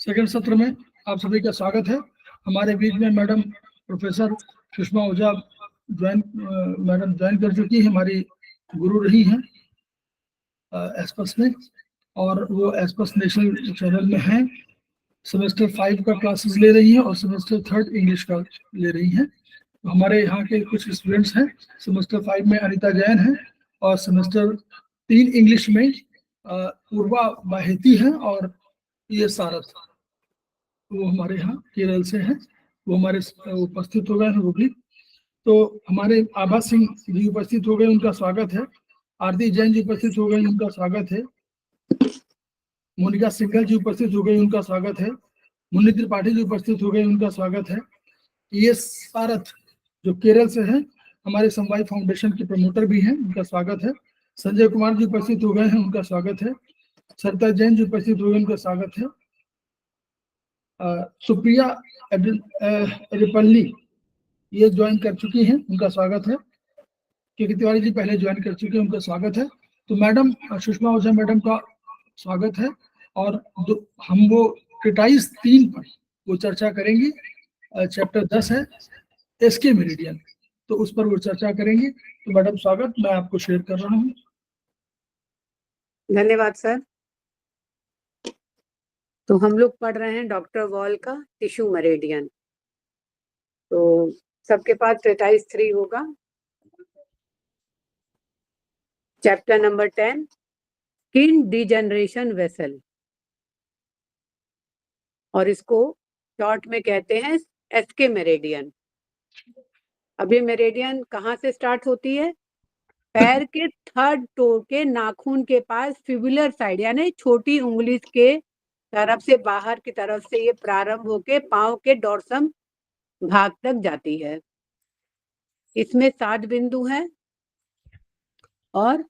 Second सत्र में आप सभी का स्वागत है। हमारे बीच में मैडम प्रोफेसर सुषमा ओझा मैडम ज्वाइन कर चुकी है, हमारी गुरु रही हैं एस्पस में, और वो एस्पस नेशनल चैनल में हैं। सेमेस्टर 5 का क्लासेस ले रही हैं और सेमेस्टर 3 इंग्लिश का ले रही हैं। तो हमारे यहाँ के कुछ स्टूडेंट्स हैं। सेमेस्टर 5 में अनिता जैन है और सेमेस्टर 3 इंग्लिश में पूर्वा बाहेती है और ये सारस, वो हमारे यहाँ केरल से हैं, वो हमारे उपस्थित हो गए हैं वो भी। तो हमारे आभा सिंह जी उपस्थित हो गए, उनका स्वागत है। आरती जैन जी उपस्थित हो गए, उनका स्वागत है। मोनिका सिंघल जी उपस्थित हो गए, उनका स्वागत है। मुन्नी त्रिपाठी जी उपस्थित हो गए, उनका स्वागत है। ये सारथ जो केरल से हैं, हमारे समवाय फाउंडेशन के प्रमोटर भी हैं, उनका स्वागत है। संजय कुमार जी उपस्थित हो गए हैं, उनका स्वागत है। सरिता जैन जी उपस्थित हो गए, उनका स्वागत है। सुप्रिया रिपल्ली ये ज्वाइन कर चुकी हैं, उनका स्वागत है। के तिवारी जी पहले ज्वाइन कर चुके हैं, उनका स्वागत है। तो मैडम सुषमा ओझा मैडम का स्वागत है और हम वो ट्रीटाइज 3 पर वो चर्चा करेंगे। चैप्टर 10 है एसके मेरिडियन, तो उस पर वो चर्चा करेंगे। तो मैडम स्वागत, मैं आपको शेयर कर रहा हूँ। धन्यवाद सर। तो हम लोग पढ़ रहे हैं डॉक्टर वॉल का टिश्यू मेरिडियन। तो सबके पास ट्रीटाइज 3 होगा। Chapter number 10 skin degeneration vessel, और इसको शॉर्ट में कहते हैं एसके मेरिडियन। अब ये मेरिडियन कहाँ से स्टार्ट होती है? पैर के 3rd टो के नाखून के पास फिबुलर साइड, यानी छोटी उंगली के तरफ से बाहर की तरफ से ये प्रारंभ होके पांव के डोर्सम भाग तक जाती है। इसमें 7 बिंदु हैं और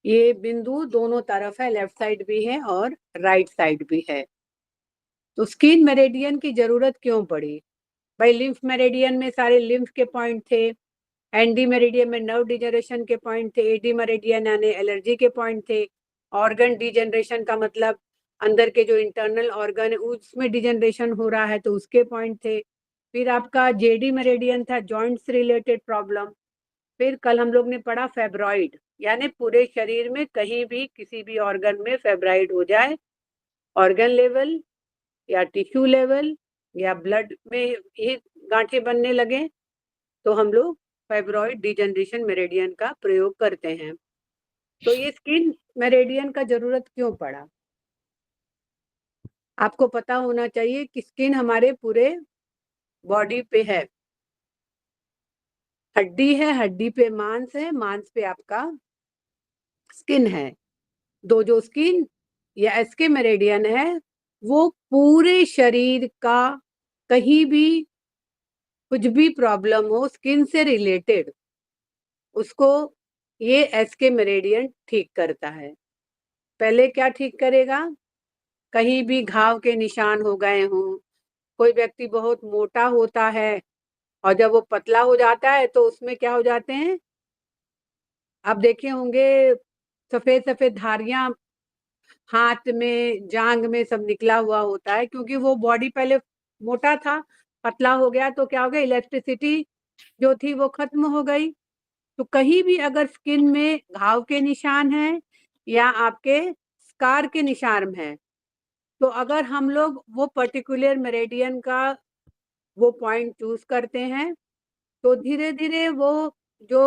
ये बिंदु दोनों तरफ है, लेफ्ट साइड भी है और राइट साइड भी है। तो स्किन मेरिडियन की जरूरत क्यों पड़ी भाई? लिम्फ मेरिडियन में सारे लिम्फ के पॉइंट थे, एनडी मेरिडियन में नर्व डिजनरेशन के पॉइंट थे, एडी मेरिडियन यानी एलर्जी के पॉइंट थे, ऑर्गन डिजनरेशन का मतलब अंदर के जो इंटरनल ऑर्गन है उसमें डिजनरेशन हो रहा है तो उसके पॉइंट थे। फिर आपका जेडी मेरिडियन था, जॉइंट से रिलेटेड प्रॉब्लम। फिर कल हम लोग ने पढ़ा फेब्रॉइड, यानी पूरे शरीर में कहीं भी किसी भी ऑर्गन में फेब्राइड हो जाए, ऑर्गन लेवल या टिश्यू लेवल या ब्लड में ही गांठें बनने लगे, तो हम लोग फेब्रॉइड डिजनरेशन मेरिडियन का प्रयोग करते हैं। तो ये स्किन मेरिडियन का जरूरत क्यों पड़ा? आपको पता होना चाहिए कि स्किन हमारे पूरे बॉडी पे है। हड्डी है, हड्डी पे मांस है, मांस पे आपका स्किन है। जो स्किन या एसके मेरिडियन है वो पूरे शरीर का कहीं भी कुछ भी प्रॉब्लम हो स्किन से रिलेटेड, उसको ये एसके मेरिडियन ठीक करता है। पहले क्या ठीक करेगा? कहीं भी घाव के निशान हो गए हों, कोई व्यक्ति बहुत मोटा होता है और जब वो पतला हो जाता है तो उसमें क्या हो जाते हैं, आप देखे होंगे सफेद सफेद धारियां हाथ में, जांग में सब निकला हुआ होता है, क्योंकि वो बॉडी पहले मोटा था, पतला हो गया तो क्या हो गया, इलेस्टिसिटी जो थी वो खत्म हो गई। तो कहीं भी अगर स्किन में घाव के निशान हैं या आपके स्कार के निशान हैं, तो अगर हम लोग वो पर्टिकुलर मेरिडियन का वो पॉइंट चूज करते हैं तो धीरे धीरे वो जो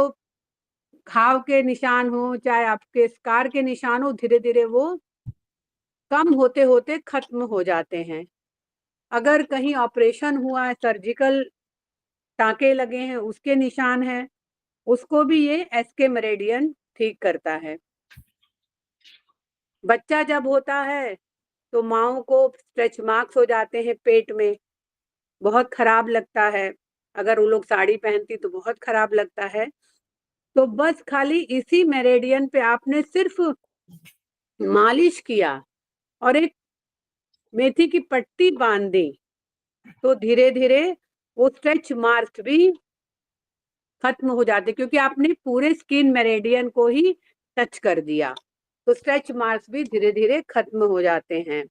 घाव के निशान हो चाहे आपके स्कार के निशान हो, धीरे धीरे वो कम होते होते खत्म हो जाते हैं। अगर कहीं ऑपरेशन हुआ है, सर्जिकल टांके लगे हैं, उसके निशान हैं, उसको भी ये एसके मेरिडियन ठीक करता है। बच्चा जब होता है तो माओ को स्ट्रेच मार्क्स हो जाते हैं पेट में, बहुत खराब लगता है। अगर वो लोग साड़ी पहनती तो बहुत खराब लगता है। तो बस खाली इसी मेरिडियन पे आपने सिर्फ मालिश किया और एक मेथी की पट्टी बांध दी तो धीरे धीरे वो स्ट्रेच मार्क्स भी खत्म हो जाते, क्योंकि आपने पूरे स्किन मेरिडियन को ही टच कर दिया, तो स्ट्रेच मार्क्स भी धीरे धीरे खत्म हो जाते हैं।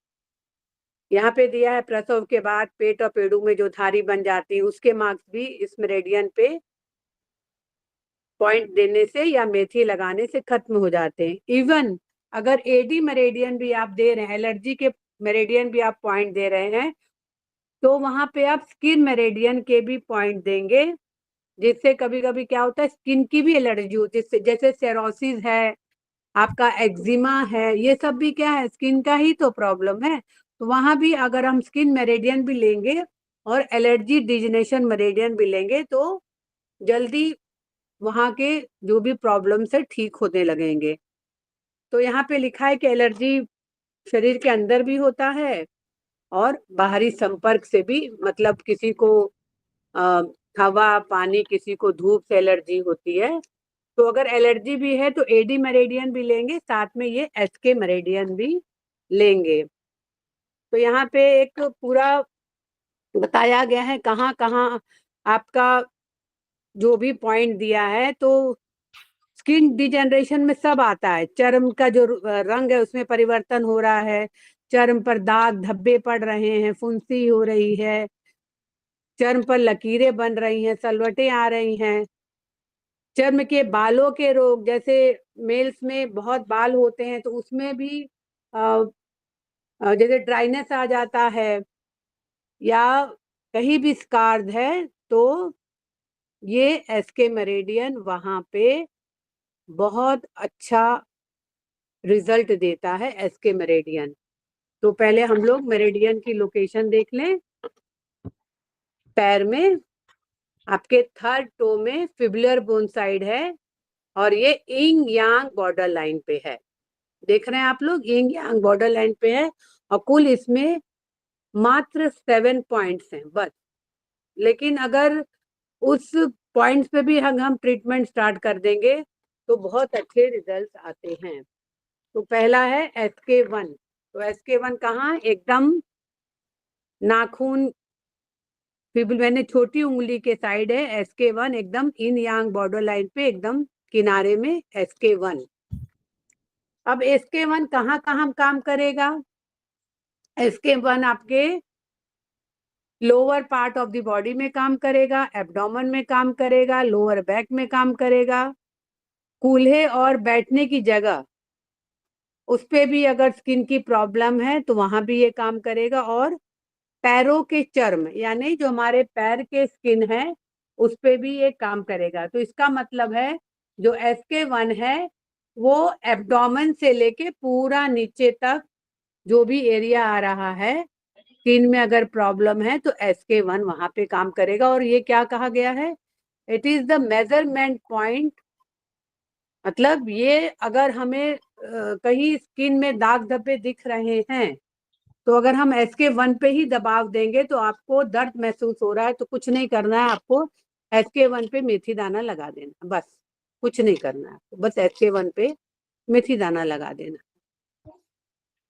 यहाँ पे दिया है प्रसव के बाद पेट और पेड़ू में जो धारी बन जाती है, उसके मार्क्स भी इस मेरिडियन पे पॉइंट देने से या मेथी लगाने से खत्म हो जाते हैं। इवन अगर एडी मेरिडियन भी आप दे रहे हैं, एलर्जी के मेरिडियन भी आप पॉइंट दे रहे हैं, तो वहां पे आप स्किन मेरिडियन के भी पॉइंट देंगे, जिससे कभी कभी क्या होता है स्किन की भी एलर्जी होती है, जैसे सेरोसिस है, आपका एक्जिमा है, ये सब भी क्या है स्किन का ही तो प्रॉब्लम है। तो वहां भी अगर हम स्किन मेरिडियन भी लेंगे और एलर्जी डिजनेशन मेरिडियन भी लेंगे तो जल्दी वहां के जो भी प्रॉब्लम्स है ठीक होने लगेंगे। तो यहाँ पे लिखा है कि एलर्जी शरीर के अंदर भी होता है और बाहरी संपर्क से भी, मतलब किसी को हवा पानी, किसी को धूप से एलर्जी होती है। तो अगर एलर्जी भी है तो एडी मेरिडियन भी लेंगे, साथ में ये एसके मेरिडियन भी लेंगे। तो यहाँ पे एक पूरा बताया गया है कहाँ कहाँ आपका जो भी पॉइंट दिया है। तो स्किन डिजेनरेशन में सब आता है, चर्म का जो रंग है उसमें परिवर्तन हो रहा है, चर्म पर दाग धब्बे पड़ रहे हैं, फुंसी हो रही है, चर्म पर लकीरें बन रही हैं, सलवटें आ रही हैं, चर्म के बालों के रोग, जैसे मेल्स में बहुत बाल होते हैं तो उसमें भी जैसे ड्राइनेस आ जाता है या कहीं भी स्कार्ड है, तो ये एसके मेरिडियन वहां पे बहुत अच्छा रिजल्ट देता है, एसके मेरिडियन। तो पहले हम लोग मेरिडियन की लोकेशन देख लें। पैर में आपके थर्ड टो में फिबुलर बोन साइड है और ये इंग यांग बॉर्डर लाइन पे है, देख रहे हैं आप लोग, इंग यांग बॉर्डर लाइन पे है। और कुल इसमें मात्र 7 पॉइंट्स हैं बस, लेकिन अगर उस पॉइंट्स पे भी हम ट्रीटमेंट स्टार्ट कर देंगे तो बहुत अच्छे रिजल्ट आते हैं। तो पहला है SK1। तो SK1 कहाँ, एकदम नाखून फिबुल मैंने छोटी उंगली के साइड है SK1, एकदम इन यांग बॉर्डर लाइन पे एकदम किनारे में SK1। अब SK1 कहाँ कहाँ काम करेगा, SK1 आपके lower part of the body में काम करेगा, एब्डोमेन में काम करेगा, लोअर बैक में काम करेगा, कूल्हे और बैठने की जगह उस पे भी अगर स्किन की प्रॉब्लम है तो वहां भी ये काम करेगा, और पैरों के चर्म यानी जो हमारे पैर के स्किन है उस पे भी ये काम करेगा। तो इसका मतलब है जो SK1 है वो एब्डोमेन से लेके पूरा नीचे तक जो भी एरिया आ रहा है स्किन में अगर प्रॉब्लम है तो SK1 वहां पे काम करेगा। और ये क्या कहा गया है, it is the measurement point, मतलब ये अगर हमें कहीं स्किन में दाग धब्बे दिख रहे हैं तो अगर हम SK1 पे ही दबाव देंगे तो आपको दर्द महसूस हो रहा है तो कुछ नहीं करना है, आपको SK1 पे मेथी दाना लगा देना, बस कुछ नहीं करना है, बस SK1 पे मेथी दाना लगा देना।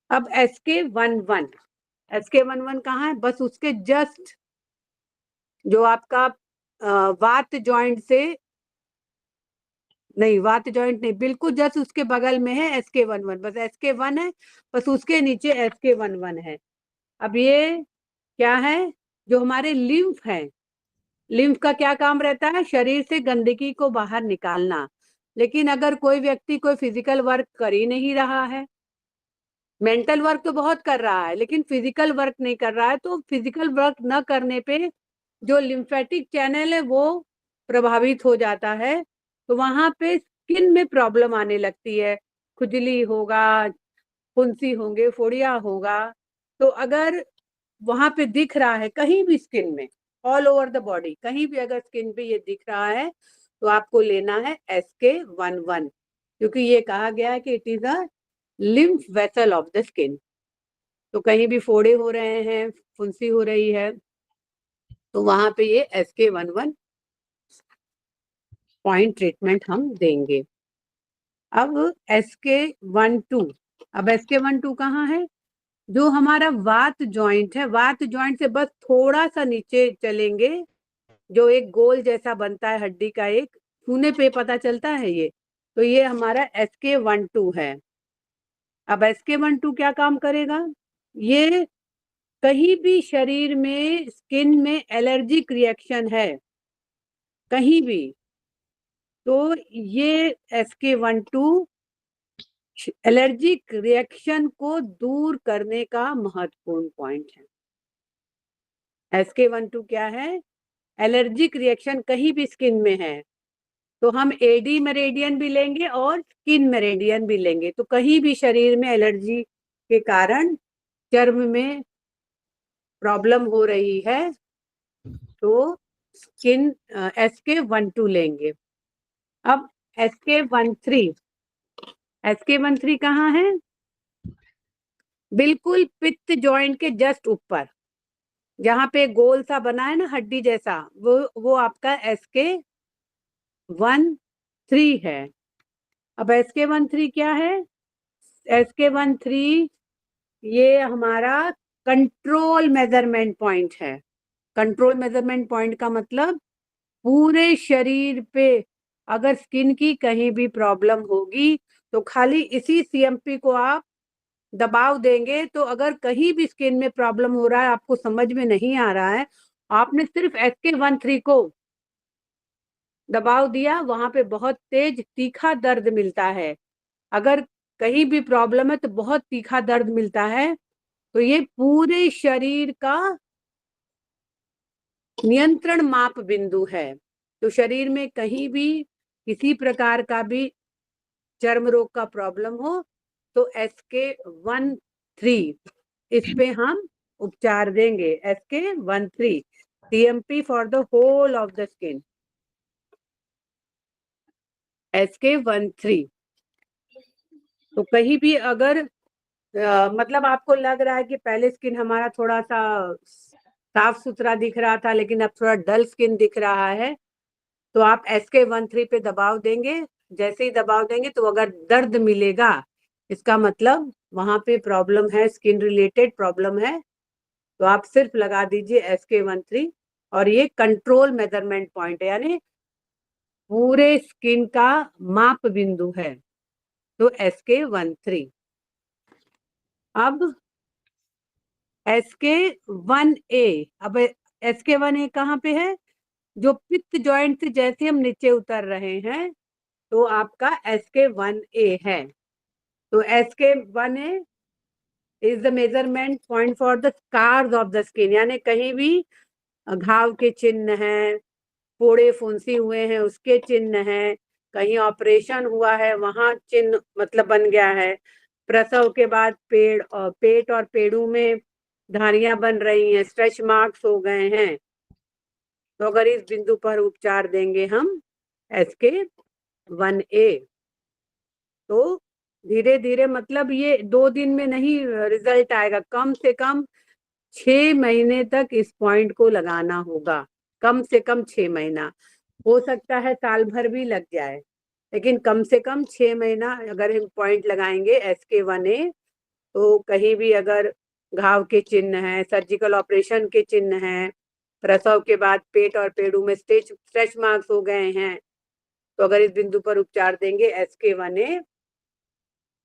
अब SK11 कहाँ है, बस उसके जस्ट जो आपका वात जॉइंट से नहीं, वात जॉइंट नहीं, बिल्कुल जस्ट उसके बगल में है SK11, बस SK1 है, बस उसके नीचे SK11 है। अब ये क्या है, जो हमारे लिम्फ है, लिम्फ का क्या काम रहता है, शरीर से गंदगी को बाहर निकालना। लेकिन अगर कोई व्यक्ति कोई फिजिकल वर्क कर ही नहीं रहा है, मेंटल वर्क तो बहुत कर रहा है लेकिन फिजिकल वर्क नहीं कर रहा है, तो फिजिकल वर्क न करने पे जो लिम्फेटिक चैनल है वो प्रभावित हो जाता है, तो वहां पे स्किन में प्रॉब्लम आने लगती है, खुजली होगा, फुंसी होंगे, फोड़िया होगा। तो अगर वहां पे दिख रहा है कहीं भी स्किन में, ऑल ओवर द बॉडी कहीं भी अगर स्किन पे ये दिख रहा है तो आपको लेना है SK11, क्योंकि ये कहा गया है कि it is a lymph vessel of the skin. तो कहीं भी फोड़े हो रहे हैं, फुंसी हो रही है, तो वहां पे ये SK11 पॉइंट ट्रीटमेंट हम देंगे। अब SK12, अब SK12 कहाँ है, जो हमारा वात जॉइंट है, वात जॉइंट से बस थोड़ा सा नीचे चलेंगे, जो एक गोल जैसा बनता है हड्डी का, एक छूने पे पता चलता है ये, तो ये हमारा SK12 है। अब SK12 क्या काम करेगा, ये कहीं भी शरीर में स्किन में एलर्जिक रिएक्शन है कहीं भी, तो ये SK12 एलर्जिक रिएक्शन को दूर करने का महत्वपूर्ण पॉइंट है। SK12 क्या है? एलर्जिक रिएक्शन कहीं भी स्किन में है तो हम AD मेरिडियन भी लेंगे और स्किन मेरिडियन भी लेंगे। तो कहीं भी शरीर में एलर्जी के कारण चर्म में प्रॉब्लम हो रही है तो स्किन SK12 लेंगे। अब SK13 कहाँ है? बिल्कुल पित्त जॉइंट के जस्ट ऊपर, जहां पे गोल सा बना है ना हड्डी जैसा, वो आपका SK13 है। अब SK13 क्या है? SK13 ये हमारा कंट्रोल मेजरमेंट पॉइंट है। कंट्रोल मेजरमेंट पॉइंट का मतलब पूरे शरीर पे अगर स्किन की कहीं भी प्रॉब्लम होगी तो खाली इसी CMP को आप दबाव देंगे तो अगर कहीं भी स्किन में प्रॉब्लम हो रहा है, आपको समझ में नहीं आ रहा है, आपने सिर्फ SK13 को दबाव दिया, वहां पे बहुत तेज तीखा दर्द मिलता है। अगर कहीं भी प्रॉब्लम है तो बहुत तीखा दर्द मिलता है। तो ये पूरे शरीर का नियंत्रण माप बिंदु है। तो शरीर में कहीं भी किसी प्रकार का भी चर्म रोग का प्रॉब्लम हो तो SK13 इस पे हम उपचार देंगे। SK13 CMP for the whole of the skin. SK13 तो कहीं भी अगर मतलब आपको लग रहा है कि पहले स्किन हमारा थोड़ा सा साफ सुथरा दिख रहा था लेकिन अब थोड़ा डल स्किन दिख रहा है, तो आप SK13 पे दबाव देंगे। जैसे ही दबाव देंगे तो अगर दर्द मिलेगा, इसका मतलब वहां पे प्रॉब्लम है, स्किन रिलेटेड प्रॉब्लम है। तो आप सिर्फ लगा दीजिए SK13 और ये कंट्रोल मेजरमेंट पॉइंट है, यानी पूरे स्किन का माप बिंदु है। तो SK13। अब SK1A, अब SK1A कहाँ पे है? जो पित्त जॉइंट से जैसे हम नीचे उतर रहे हैं तो आपका SK1A है। तो SK1A is the measurement point for the scars of the skin, यानी कहीं भी घाव के चिन्ह हैं, फोड़े फुंसी हुए हैं उसके चिन्ह हैं, कहीं ऑपरेशन हुआ है वहां चिन्ह मतलब बन गया है, प्रसव के बाद पेट और पेड़ू में धारियां बन रही हैं, स्ट्रेच मार्क्स हो गए हैं, तो अगर इस बिंदु पर उपचार देंगे हम SK1A तो धीरे धीरे, मतलब ये 2 दिन में नहीं रिजल्ट आएगा, कम से कम 6 महीने तक इस पॉइंट को लगाना होगा। कम से कम 6 महीना, हो सकता है साल भर भी लग जाए, लेकिन कम से कम 6 महीना अगर हम पॉइंट लगाएंगे SK1A तो कहीं भी अगर घाव के चिन्ह हैं, सर्जिकल ऑपरेशन के चिन्ह हैं, प्रसव के बाद पेट और पेड़ू में स्ट्रेच मार्क्स हो गए हैं, तो अगर इस बिंदु पर उपचार देंगे SK1A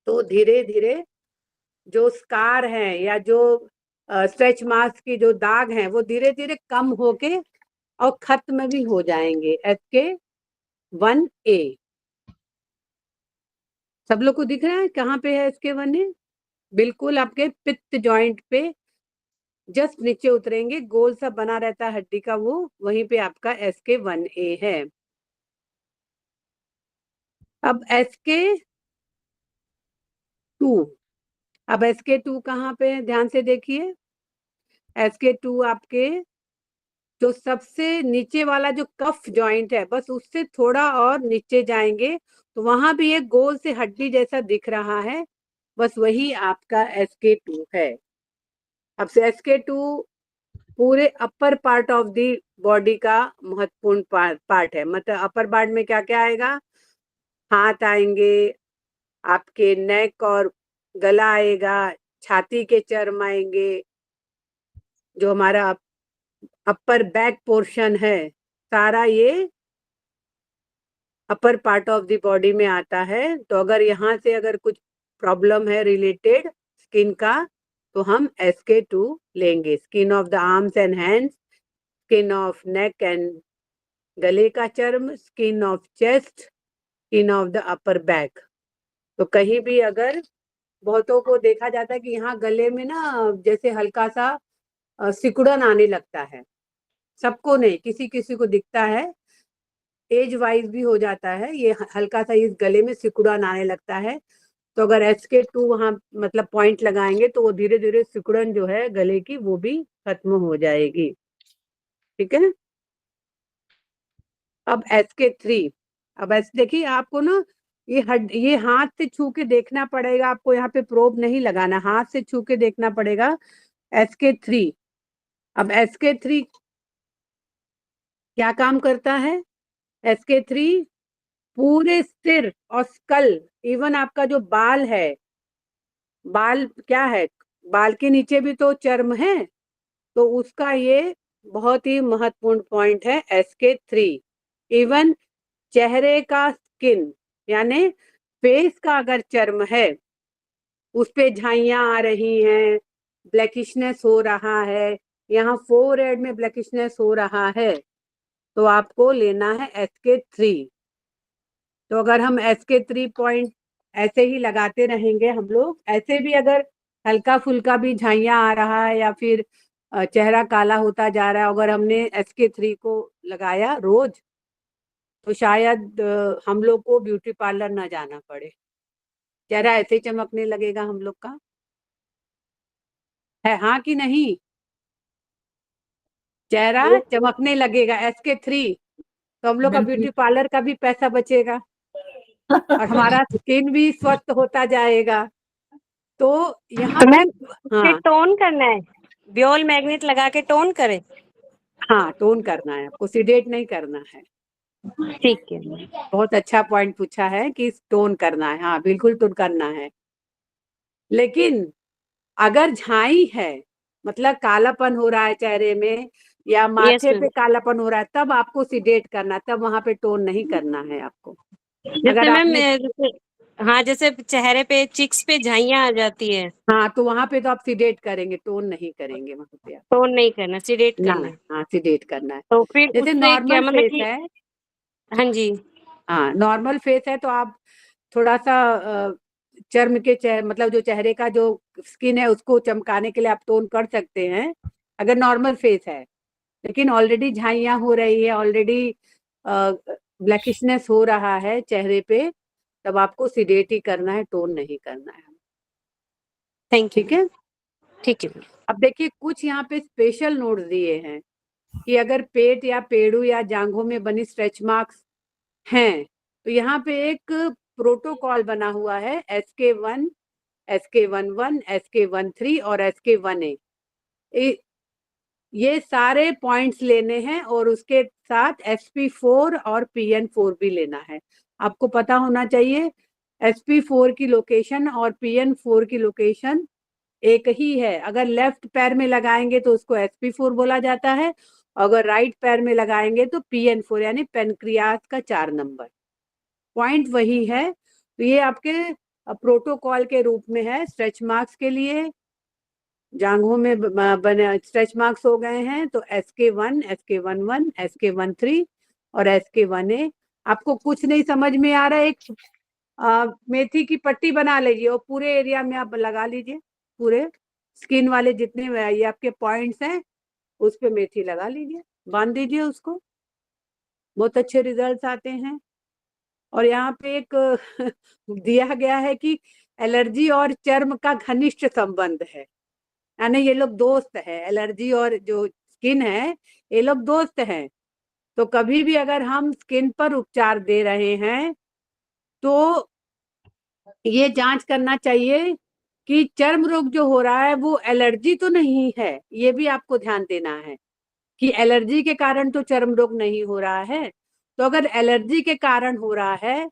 तो धीरे धीरे जो स्कार हैं या जो स्ट्रेच मार्क्स की जो दाग हैं वो धीरे धीरे कम होके और खत्म भी हो जाएंगे। SK1A सब लोग को दिख रहा है कहाँ पे है SK1A? बिल्कुल आपके पित्त जॉइंट पे जस्ट नीचे उतरेंगे, गोल सा बना रहता है हड्डी का, वो वहीं पे आपका SK1A है। अब SK2, अब SK2 कहाँ पे है? ध्यान से देखिए। SK2 आपके जो सबसे नीचे वाला जो कफ जॉइंट है, बस उससे थोड़ा और नीचे जाएंगे तो वहां भी एक गोल से हड्डी जैसा दिख रहा है, बस वही आपका SK2 है। अब से SK2 पूरे upper part of the body का महत्वपूर्ण पार्ट है। मतलब अपर पार्ट में क्या क्या आएगा? हाथ आएंगे, आपके नेक और गला आएगा, छाती के चर्म आएंगे, जो हमारा अपर बैक पोर्शन है, सारा ये upper part of the body में आता है। तो अगर यहाँ से अगर कुछ प्रॉब्लम है रिलेटेड स्किन का तो हम SK2 लेंगे। Skin of the arms and hands, skin of neck and गले का चर्म, skin of chest, skin of the upper back. तो कहीं भी अगर बहुतों को देखा जाता है कि यहाँ गले में ना जैसे हल्का सा सिकुड़न आने लगता है, सबको नहीं, किसी किसी को दिखता है, एज वाइज भी हो जाता है, ये हल्का सा इस गले में सिकुड़न आने लगता है। तो अगर SK2 वहां मतलब पॉइंट लगाएंगे तो वो धीरे धीरे सिकुड़न जो है गले की वो भी खत्म हो जाएगी। ठीक है। अब SK3, अब देखिए आपको ना ये हाथ से छू के देखना पड़ेगा, आपको यहाँ पे प्रोब नहीं लगाना, हाथ से छू के देखना पड़ेगा SK3। अब SK3 क्या काम करता है? SK3 पूरे सिर और स्कल, इवन आपका जो बाल है, बाल क्या है, बाल के नीचे भी तो चर्म है, तो उसका ये बहुत ही महत्वपूर्ण पॉइंट है SK3। इवन चेहरे का स्किन यानी फेस का अगर चर्म है, उस पे झाइयां आ रही हैं, ब्लैकिशनेस हो रहा है, यहाँ फोरहेड में ब्लैकिशनेस हो रहा है, तो आपको लेना है SK3। तो अगर हम SK3 पॉइंट ऐसे ही लगाते रहेंगे हम लोग, ऐसे भी अगर हल्का फुल्का भी झाइयां आ रहा है या फिर चेहरा काला होता जा रहा है, अगर हमने SK3 को लगाया रोज, तो शायद हम लोग को ब्यूटी पार्लर ना जाना पड़े, चेहरा ऐसे ही चमकने लगेगा हम लोग का। है हाँ कि नहीं? चेहरा चमकने लगेगा SK3, तो हम लोग का ब्यूटी पार्लर का भी पैसा बचेगा और हमारा स्किन भी स्वस्थ होता जाएगा। तो यहाँ तो पे मैम टोन करना है, बियोल मैग्नेट लगा के टोन करें? हाँ, टोन करना है आपको, सीडेट नहीं करना है। ठीक है। बहुत अच्छा पॉइंट पूछा है कि टोन करना है, हाँ बिल्कुल टोन करना है। लेकिन अगर झाई है, मतलब कालापन हो रहा है चेहरे में या माथे पे कालापन हो रहा है, तब आपको सीडेट करना, तब वहां पे टोन नहीं करना है आपको। जैसे मैम हाँ, जैसे चेहरे पे चिक्स पे झाइयां आ जाती है, हाँ, तो वहां पे तो आप सीडेट करेंगे, टोन नहीं करेंगे वहां पे आप। टोन नहीं करना, सीडेट ना, करना है। हाँ सीडेट करना है। तो फिर जैसे उससे क्या नॉर्मल मतलब फेस कि है, हाँ जी, हाँ नॉर्मल फेस है तो आप थोड़ा सा चर्म के मतलब जो चेहरे का जो स्किन है उसको चमकाने के लिए आप टोन कर सकते हैं, अगर नॉर्मल फेस है। लेकिन ऑलरेडी झाइयां हो रही है, ऑलरेडी ब्लैकिशनेस हो रहा है चेहरे पे, तब आपको सीडेट ही करना है, टोन नहीं करना है। Thank you. ठीक है। ठीक है। अब देखिए कुछ यहाँ पे स्पेशल नोट्स दिए हैं कि अगर पेट या पेड़ू या जांघों में बनी स्ट्रेच मार्क्स हैं, तो यहाँ पे एक प्रोटोकॉल बना हुआ है SK1, SK11, SK13 और SK1A। ये सारे पॉइंट्स लेने हैं और उसके साथ SP4 और PN4 भी लेना है। आपको पता होना चाहिए SP4 की लोकेशन और PN4 की लोकेशन एक ही है। अगर लेफ्ट पैर में लगाएंगे तो उसको SP4 बोला जाता है, अगर राइट पैर में लगाएंगे तो PN4 यानी पेनक्रियास का 4 नंबर पॉइंट वही है। तो ये आपके प्रोटोकॉल के रूप में है। स्ट्रेच मार्क्स के लिए जांघों में बने स्ट्रेच मार्क्स हो गए हैं, तो SK1, SK11, SK13 और SK1A। आपको कुछ नहीं समझ में आ रहा है, एक मेथी की पट्टी बना लीजिए और पूरे एरिया में आप लगा लीजिए, पूरे स्किन वाले जितने ये आपके पॉइंट्स हैं उस पे मेथी लगा लीजिए, बांध दीजिए उसको, बहुत अच्छे रिजल्ट्स आते हैं। और यहाँ पे एक दिया गया है कि एलर्जी और चर्म का घनिष्ठ संबंध है, यानी ये लोग दोस्त है, एलर्जी और जो स्किन है ये लोग दोस्त हैं। तो कभी भी अगर हम स्किन पर उपचार दे रहे हैं तो ये जांच करना चाहिए कि चर्म रोग जो हो रहा है वो एलर्जी तो नहीं है, ये भी आपको ध्यान देना है कि एलर्जी के कारण तो चर्म रोग नहीं हो रहा है। तो अगर एलर्जी के कारण हो रहा है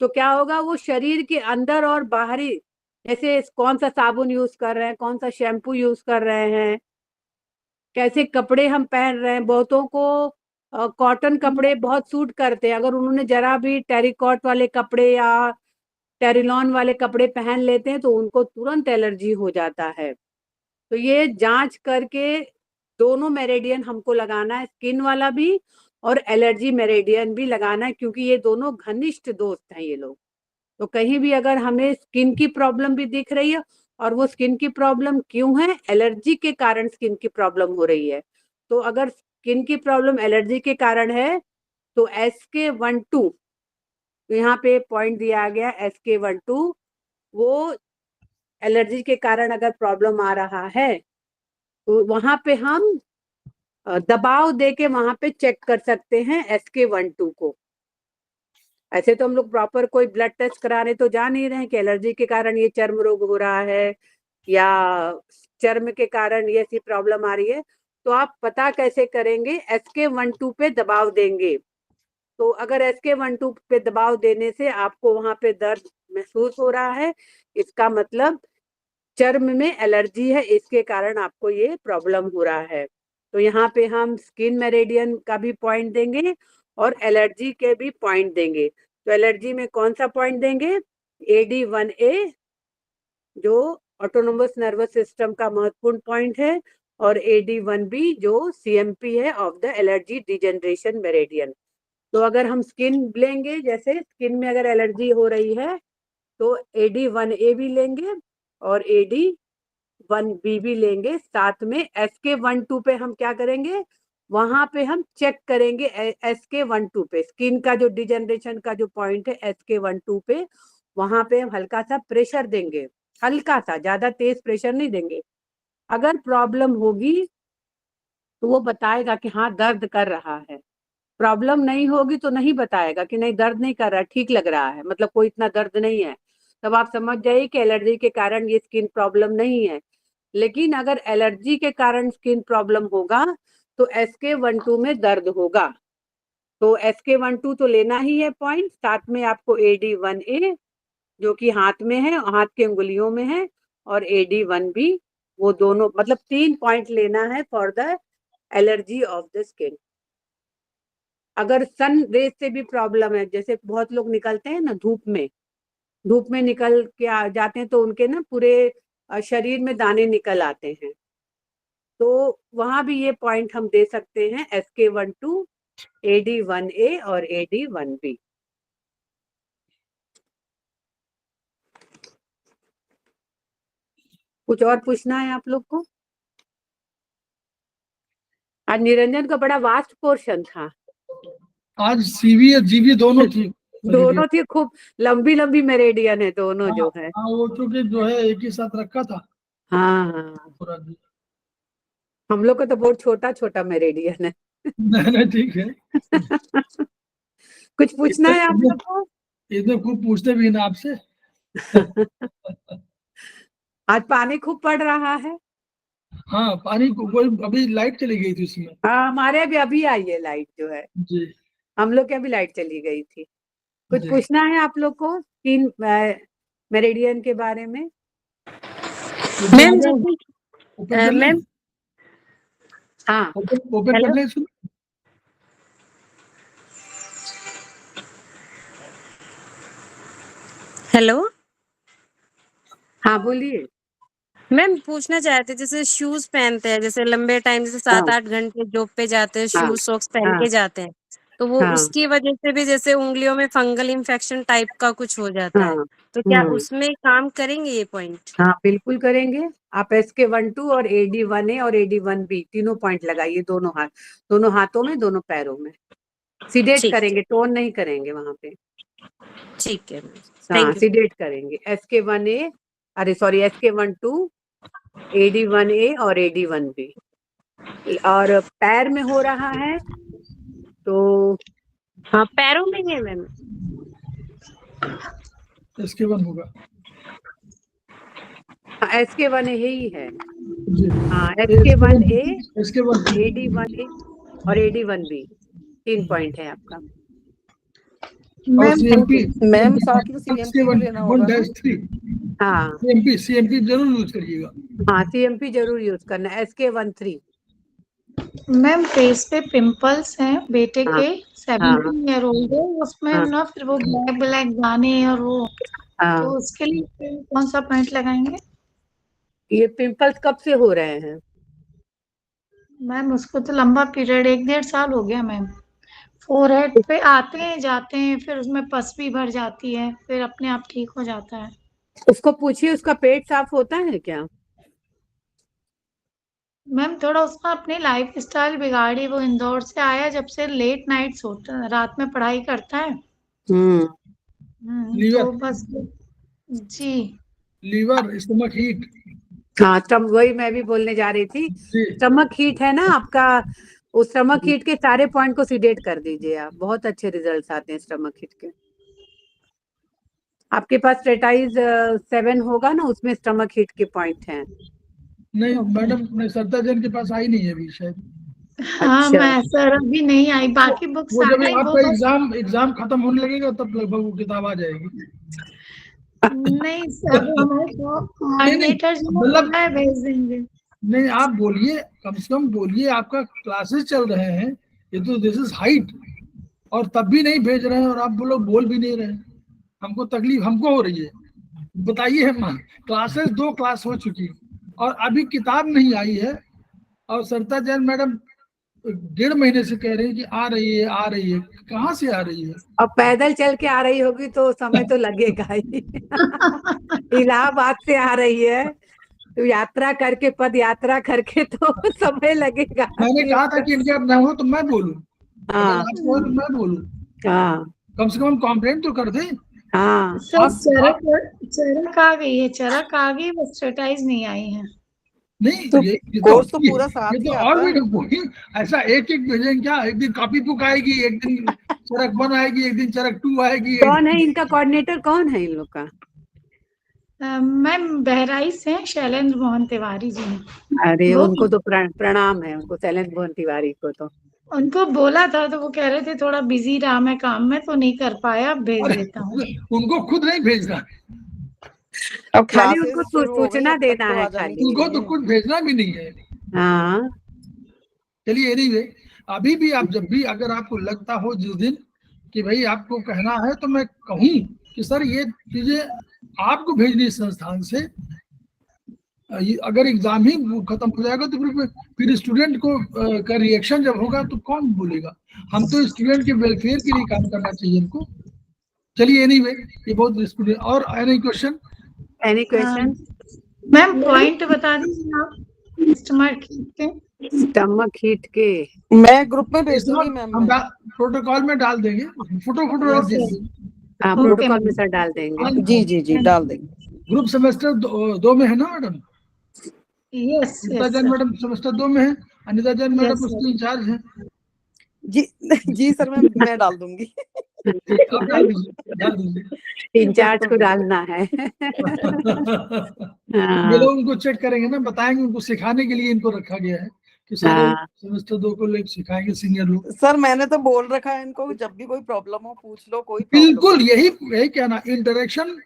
तो क्या होगा, वो शरीर के अंदर और बाहरी, जैसे कौन सा साबुन यूज कर रहे हैं, कौन सा शैम्पू यूज कर रहे हैं, कैसे कपड़े हम पहन रहे हैं। बहुतों को कॉटन कपड़े बहुत सूट करते हैं, अगर उन्होंने जरा भी टेरिकॉट वाले कपड़े या टेरिलॉन वाले कपड़े पहन लेते हैं तो उनको तुरंत एलर्जी हो जाता है। तो ये जांच करके दोनों मेरिडियन हमको लगाना है, स्किन वाला भी और एलर्जी मेरिडियन भी लगाना है, क्योंकि ये दोनों घनिष्ठ दोस्त हैं ये लोग। तो कहीं भी अगर हमें स्किन की प्रॉब्लम भी दिख रही है, और वो स्किन की प्रॉब्लम क्यों है, एलर्जी के कारण स्किन की प्रॉब्लम हो रही है, तो अगर स्किन की प्रॉब्लम एलर्जी के कारण है तो SK12 यहाँ पे पॉइंट दिया गया, SK12 वो एलर्जी के कारण अगर प्रॉब्लम आ रहा है तो वहां पे हम दबाव दे के वहां पे चेक कर सकते हैं SK12 को। ऐसे तो हम लोग प्रॉपर कोई ब्लड टेस्ट कराने तो जा नहीं रहे हैं कि एलर्जी के कारण ये चर्म रोग हो रहा है या चर्म के कारण ये ऐसी प्रॉब्लम आ रही है। तो आप पता कैसे करेंगे, SK12 पे दबाव देंगे। तो अगर SK12 पे दबाव देने से आपको वहां पे दर्द महसूस हो रहा है, इसका मतलब चर्म में एलर्जी है, इसके कारण आपको ये प्रॉब्लम हो रहा है। तो यहाँ पे हम स्किन मेरिडियन का भी पॉइंट देंगे और एलर्जी के भी पॉइंट देंगे। तो एलर्जी में कौन सा पॉइंट देंगे, AD1A जो ऑटोनोमस नर्वस सिस्टम का महत्वपूर्ण पॉइंट है, और AD1B जो CMP है of the allergy degeneration meridian. तो अगर हम स्किन लेंगे, जैसे स्किन में अगर एलर्जी हो रही है तो AD1A भी लेंगे और AD1B भी लेंगे। साथ में SK12 पे हम क्या करेंगे, वहां पे हम चेक करेंगे SK12 पे, स्किन का जो डिजेनरेशन का जो पॉइंट है SK12 पे, वहां पे हम हल्का सा प्रेशर देंगे, हल्का सा, ज्यादा तेज प्रेशर नहीं देंगे। अगर प्रॉब्लम होगी तो वो बताएगा कि हाँ दर्द कर रहा है, प्रॉब्लम नहीं होगी तो नहीं बताएगा कि नहीं दर्द नहीं कर रहा, ठीक लग रहा है, मतलब कोई इतना दर्द नहीं है, तब आप समझ जाइए कि एलर्जी के कारण ये स्किन प्रॉब्लम नहीं है। लेकिन अगर एलर्जी के कारण स्किन प्रॉब्लम होगा तो SK12 में दर्द होगा। तो SK12 तो लेना ही है पॉइंट, साथ में आपको AD1A जो कि हाथ में है, हाथ के उंगलियों में है, और AD1B, वो दोनों मतलब 3 पॉइंट लेना है for the allergy of the skin. अगर सन रेज से भी प्रॉब्लम है, जैसे बहुत लोग निकलते हैं ना धूप में निकल के आ जाते हैं तो उनके ना पूरे शरीर में दाने निकल आते हैं, तो वहां भी ये पॉइंट हम दे सकते हैं, SK12, AD1A और AD1B। कुछ और पूछना है आप लोग को? आज निरंजन का बड़ा वास्ट पोर्शन था, आज CV और GB दोनों थी। दोनों थी, खूब लंबी लंबी मेरेडियन है दोनों जो है। हाँ, वो चूंकि जो है एक ही साथ रखा था हाँ हाँ, पूरा दिन। हम लोग का तो बहुत छोटा छोटा मेरेडियन है। नहीं ठीक है। कुछ पूछना है आप लोग को? इतने खूब पूछते भी ना आपसे। आज पानी खूब पड़ रहा है। हाँ, पानी को कोई अभी लाइट चली गई थी उसमें। हाँ, हमारे अभी आई है लाइट जो है, जी हम लोग के अभी लाइट चली गई थी। कुछ जी। पूछना है आप लोग को तीन मेरिडियन के बारे में? मैम ओपन कर लें, मैम हाँ ओपन कर हेलो लें इसको। हेलो हाँ बोलिए। मैम पूछना चाहते थे, जैसे शूज पहनते हैं, जैसे लंबे टाइम, जैसे हाँ 7-8 घंटे जॉब पे जाते हैं, हाँ शूज सॉक्स पहन हाँ के जाते हैं, तो वो हाँ उसकी वजह से भी जैसे उंगलियों में फंगल इन्फेक्शन टाइप का कुछ हो जाता है, हाँ। तो क्या उसमें काम करेंगे ये पॉइंट? हाँ बिल्कुल करेंगे। आप SK12 और AD1A और AD1B तीनों पॉइंट लगाइए, दोनों हाथों में, दोनों पैरों में। सीडेट ठीक करेंगे, टोन नहीं करेंगे वहां पे। ठीक है मैम, हाँ थैंक यू। सीडेट करेंगे। SK1A, अरे सॉरी, SK12, AD1A और AD1B। और पैर में हो रहा है तो हाँ पैरों में है मैम। SK1 होगा। SK1A ही है। जी। हाँ SK1A, SK1 AD1A और AD1B 3 पॉइंट है आपका। और मैम CMP मैम साथ में CMP भी लेना होगा ना? SK1-3 हाँ CMP जरूर यूज करिएगा। हाँ CMP जरूर यूज करना है। SK13। मैम फेस पे पिंपल्स हैं बेटे हाँ के, हाँ 17 ईयर ओल्ड है, उसमें हाँ ना फिर वो ब्लैक ब्लैक दाने और वो, हाँ। तो उसके लिए कौन सा पॉइंट लगाएंगे? ये पिंपल्स कब से हो रहे हैं? मैम उसको तो लंबा पीरियड 1-1.5 साल हो गया मैम। फोरहेड पे आते हैं जाते हैं, फिर उसमें पस भी भर जाती है, फिर अपने आप ठीक हो जाता है। उसको पूछिए उसका पेट साफ होता है क्या? मैम थोड़ा उसका अपनी लाइफ स्टाइल बिगाड़ी, वो इंदौर से आया जब से लेट नाइट सोता है, रात में पढ़ाई करता है। हम्म। तो लीवर बस जी। Liver stomach heat. हाँ, तब वही मैं भी बोलने जा रही थी। जी स्टमक हीट है ना आपका, उस स्टमक हीट के सारे पॉइंट को सीडेट कर दीजिए आप, बहुत अच्छे रिजल्ट्स आते हैं स्टमक हीट के। आपके पास स्ट्रेटाइज 7 होगा ना, उसमें स्टमक हीट के पॉइंट हैं। नहीं ओके। मैडम, मैं सरता जैन के पास आई नहीं है अभी शायद। हाँ अच्छा। मैं सर अभी नहीं आई, बाकी बुक्स वो आ जब गई, वो आपका बस एग्जाम खत्म होने लगेगा तब लगभग वो किताब आ जाएगी। नहीं सर, हमारे नहीं नहीं, कोऑर्डिनेटर जी ने मतलब बोला है भेज देंगे। नहीं, आप बोलिए, कम से कम बोलिए, आपका क्लासेस चल रहे हैं, ये तो दिस इज हाइट, और तब भी नहीं भेज रहे हैं, और आप लोग बोल भी नहीं रहे हैं। हमको तकलीफ हमको हो रही है, बताइए। हम क्लासेस 2 क्लास हो चुकी और अभी किताब नहीं आई है, और सरिता जैन मैडम 1.5 महीने से कह रही है कि आ रही है आ रही है। कहाँ से आ रही है? अब पैदल चल के आ रही होगी तो समय तो लगेगा ही। इलाहाबाद से आ रही है तो यात्रा करके, पद यात्रा करके तो समय लगेगा मैंने कि कहा था उसका। कि इनके अब ना हो तो मैं बोलूं, अगर हाँ आप हो तो मैं बोलूं, हाँ कम से कम कंप्लेंट तो कर दें। हाँ। सर आप चरक आ गई है, चरक आ गई, बस स्ट्रेटाइज नहीं आई है। नहीं, तो ये कोर्स तो ये, पूरा ये साथ ही तो और आता भी है। वही ऐसा एक एक भेजेंगे क्या? एक दिन कॉपी बुक आएगी, एक दिन चरक 1 आएगी, एक दिन चरक 2 आएगी, एक कौन है दिन इनका कोऑर्डिनेटर, कौन है इन लोग का? मैम बहराइच से हैं, शैलेंद्र मोहन तिवारी जी हैं। अरे वो उनको तो प्रणाम है उनको, शैलेंद्र मोहन तिवारी को तो। उनको बोला था तो वो कह रहे थे थोड़ा बिजी रहा मैं काम में, तो नहीं कर पाया, अब भेज और देता हूँ। उनको खुद नहीं भेजना, अब खाली उनको क्लासेस शुरू हो गई, सूचना अब तक देना तो है आ जानी खाली। उनको तो चाहिए। कुछ भेजना भी नहीं है। हाँ चलिए एनीवे, अभी भी आप जब भी अगर आपको लगता हो जिस दिन कि भाई आपको कहना है, तो मैं कहूँ कि सर ये चीजें आपको भेजनी संस्थान से, अगर एग्जाम ही खत्म हो जाएगा तो फिर स्टूडेंट को का रिएक्शन जब होगा तो कौन बोलेगा? हम तो स्टूडेंट के वेलफेयर के लिए काम करना चाहिए इनको। चलिए एनीवे, ये बहुत स्टूडेंट। और any question? Any question? Ma'am point बता दीजिए आप स्टमक के। स्टमक हीट के मैं ग्रुप में भेज इसमें दूंगी मैम। हम मैं प्रोटोकॉल में डाल देंगे, फोटो फोटो रख यस देंगे। हाँ, ओके प्रोटोकॉल में मैम। सर डाल देंगे। जी जी जी डाल देंगे। ग्रुप सेमेस्टर 2 में है ना madam? Yes Anita yes Jain sir. Madam semester 2 में है, Anita Jain yes madam sir. उसकी इंचार्ज है। जी जी सर, मैं डाल दूंगी। ठीक, आप डाल दीजिए, डाल दीजिए। इंचार्ज को डालना है। ये हाँ लोग उनको चेक करेंगे ना, बताएंगे, उनको सिखाने के लिए इनको रखा गया है कि सारे हाँ। सेमेस्टर 2 को लोग सिखाएंगे, सीनियर लोग। सर मैंने तो बोल रखा है इनको, जब भी कोई प्रॉब्लम हो पूछ लो, कोई प्रॉब्लम बिल्कुल, नहीं। यही कहना, इंटरेक्शन।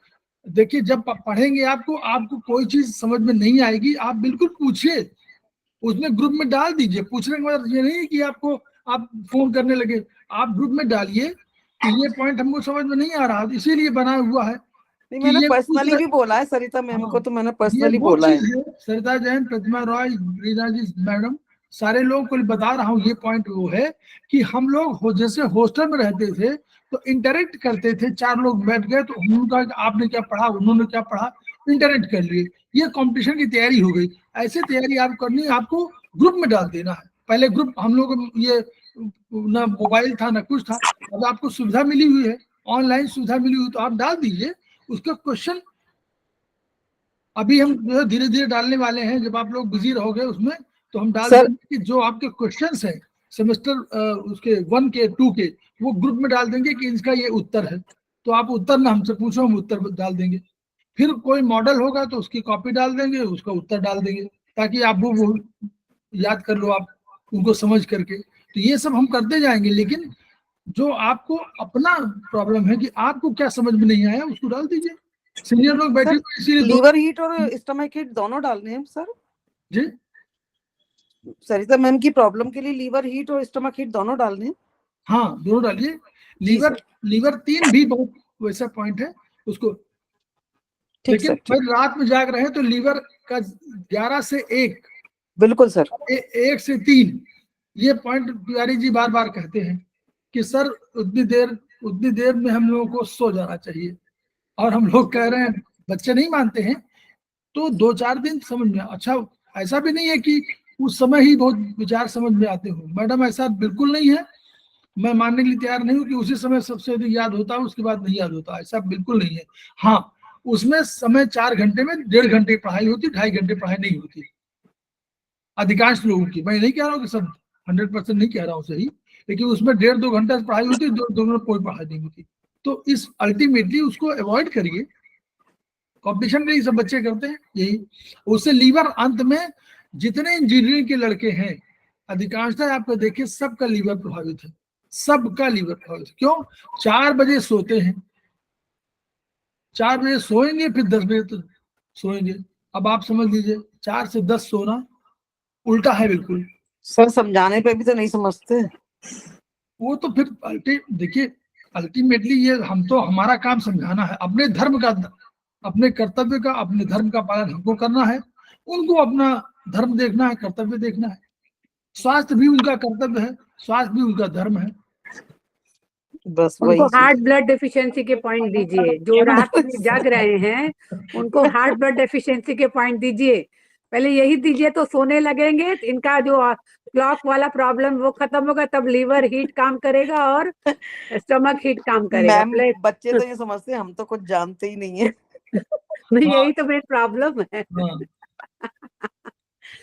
देखिए, जब पढ़ेंगे आपको कोई चीज समझ में नहीं आएगी, आप बिल्कुल पूछिए, उसमें ग्रुप में डाल दीजिए। पूछने का मतलब ये नहीं कि आप फोन करने लगे, आप ग्रुप में डालिए कि ये पॉइंट हमको समझ में नहीं आ रहा, इसीलिए बना हुआ है नहीं, कि मैंने ये पूछ पर्सनली भी बोला है सरिता मैम हाँ, को, तो मैंने ये पर्सनली वो बोला चीज है। है। सरिता जैन, प्रतिमा रॉय, रीना जी मैडम, सारे लोगों को बता रहा हूँ, ये पॉइंट वो है कि हम लोग जैसे हॉस्टल में रहते थे तो इंटरेक्ट करते थे, 4 लोग बैठ गए तो उन्होंने कहा कि आपने क्या पढ़ा, उन्होंने क्या पढ़ा, इंटरेक्ट कर लिए, ये कंपटीशन की तैयारी हो गई। ऐसे तैयारी आप करनी है, आपको ग्रुप में डाल देना है। पहले ग्रुप हम लोग ये ना मोबाइल था ना कुछ था, अब आपको सुविधा मिली हुई है, ऑनलाइन सुविधा मिली हुई, तो आप डाल दीजिए उसका क्वेश्चन। अभी हम जो है धीरे धीरे डालने वाले हैं, जब आप लोग बिजी रहोगे उसमें तो हम डाल सर देंगे कि जो आपके क्वेश्चंस हैं सेमेस्टर उसके 1 के 2 के, वो ग्रुप में डाल देंगे कि इसका ये उत्तर है, तो आप उत्तर ना हमसे पूछो, हम उत्तर डाल देंगे। फिर कोई मॉडल होगा तो उसकी कॉपी डाल देंगे, उसका उत्तर डाल देंगे, ताकि आप वो याद कर लो आप उनको समझ करके। तो ये सब हम करते जाएंगे, लेकिन जो आपको अपना प्रॉब्लम है कि आपको क्या समझ में नहीं आया, उसको डाल दीजिए। सीनियर लोग बैठे सर हुए, इसीलिए लीवर हीट और स्टमक हीट दोनों डालने हैं सर। जी सरिता मैम की प्रॉब्लम के लिए लीवर हीट और स्टमक हीट दोनों डालने हैं। हाँ, दोनों डालिए। जी सर। लीवर 3 भी बहुत वैसा पॉइंट है उसको। ठीक लेकिन सर, ठीक। फिर रात में जाग रहे हैं तो लीवर का 11 से 1, बिल्कुल सर। 1 से 3, ये पॉइंट तिवारी जी बार बार कहते हैं कि सर उतनी देर में हम लोगों को सो जाना चाहिए, और हम लोग कह रहे हैं, बच्चे नहीं मानते हैं। तो 2-4 दिन समझ में, अच्छा ऐसा भी नहीं है कि उस समय ही बहुत विचार समझ में आते हो मैडम, ऐसा बिल्कुल नहीं है। मैं मानने के लिए तैयार नहीं हूँ कि उसी समय सबसे अधिक याद होता है, उसके बाद नहीं याद होता, ऐसा बिल्कुल नहीं है। हाँ, उसमें समय 4 घंटे में 1.5 घंटे पढ़ाई होती, 2.5 घंटे पढ़ाई नहीं होती अधिकांश लोगों की। मैं नहीं कह रहा हूँ कि सब 100% नहीं कह रहा हूँ सही, लेकिन उसमें 1.5-2 घंटा पढ़ाई होती, 2 घंटे कोई पढ़ाई नहीं होती। तो इस अल्टीमेटली उसको अवॉइड करिए। कॉम्पिटिशन में सब बच्चे करते हैं यही, उससे लीवर अंत में जितने इंजीनियरिंग के लड़के हैं अधिकांशतः आपको देखिए सबका लीवर प्रभावित है, सबका लीवर प्रभावित। क्यों? 4 बजे सोते हैं, 4 बजे सोएंगे, फिर 10 बजे तक सोएंगे। अब आप समझ लीजिए 4 से 10 सोना उल्टा है बिल्कुल। सर समझाने पे भी तो नहीं समझते। वो तो फिर देखिए अल्टीमेटली ये हम तो, हमारा काम समझाना है, अपने धर्म का, अपने कर्तव्य का, अपने धर्म का पालन हमको करना है, उनको अपना धर्म देखना है, कर्तव्य देखना है। स्वास्थ्य भी उनका कर्तव्य है, स्वास्थ्य भी उनका धर्म है। बस वही उनको हार्ट ब्लड डेफिशिएंसी के पॉइंट दीजिए, जो रात में जाग रहे हैं उनको हार्ट ब्लड डेफिशिएंसी के पॉइंट दीजिए। पहले यही दीजिए तो सोने लगेंगे, इनका जो क्लॉक वाला प्रॉब्लम वो खत्म होगा, तब लीवर हीट काम करेगा और स्टमक हीट काम करेगा। मैम बच्चे तो ये समझते हैं हम तो कुछ जानते ही नहीं है। नहीं, यही तो मेरी प्रॉब्लम है,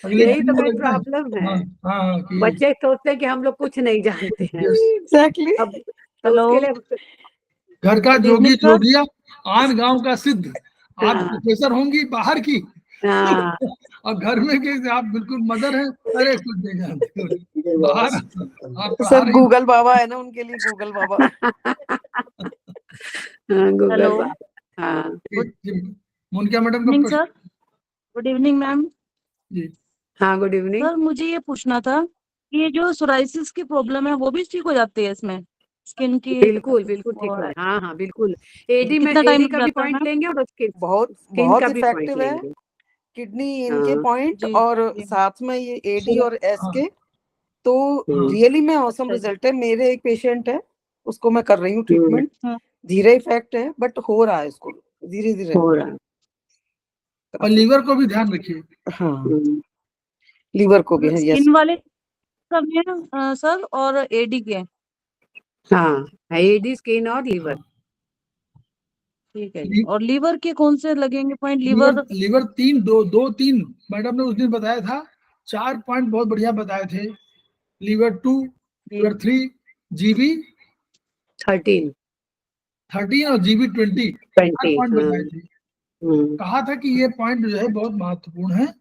यही तो मेरी प्रॉब्लम है। बच्चे सोचते हैं कि हम लोग कुछ नहीं जानते हैं। एग्जैक्टली। अब तो उसके लिए घर का जोगी जोगिया, आन गांव का सिद्ध। आप हाँ। प्रोफेसर होंगी बाहर की, हाँ, और घर में के आप बिल्कुल मदर हैं, अरे कुछ नहीं जानते हो। बाहर आप पढ़ा सर रही। गूगल बाबा है ना, उनके लिए गूगल बाबा। Google hello. बात। हाँ, मोनिका मैडम का इवनिंग प्रश्न। Sir, good evening ma'am. जी हाँ, गुड इवनिंग। सर मुझे ये पूछना था कि ये जो सोराइसिस की प्रॉब्लम है वो भी ठीक हो जाती है इसमें, स्किन की? बिल्कुल बिल्कुल ठीक है, हाँ हाँ बिल्कुल। एडी में कितना टाइम एडी का भी लगता है पॉइंट मैम? लेंगे और उसके बहुत स्किन बहुत का भी पॉइंट इफेक्टिव है, लेंगे। किडनी इनके हाँ। पॉइंट जी और जी। साथ में ये एडी और एस हाँ। के, तो हम्म। रियली में औसम अच्छा जी। रिजल्ट है। मेरे एक पेशेंट है, उसको मैं कर रही हूँ हम्म। ट्रीटमेंट, हम्म। धीरे इफेक्ट है बट हो रहा है इसको धीरे धीरे। हो रहा है। और लीवर को भी ध्यान रखिए। हाँ हम्म। लीवर को भी है, यस। स्किन वाले करने हैं सर और एडी के? हाँ, एडी, स्किन और लीवर। ठीक है जी। और लीवर के कौन से लगेंगे point? Liver liver liver 3 madam ने उस दिन बताया था, 4 पॉइंट बहुत बढ़िया बताए थे। लीवर 2, लीवर 3, जीबी 13 और जीबी 20, 4 20। पॉइंट बताए थे। हम्म। कहा था कि ये पॉइंट जो है बहुत महत्वपूर्ण है।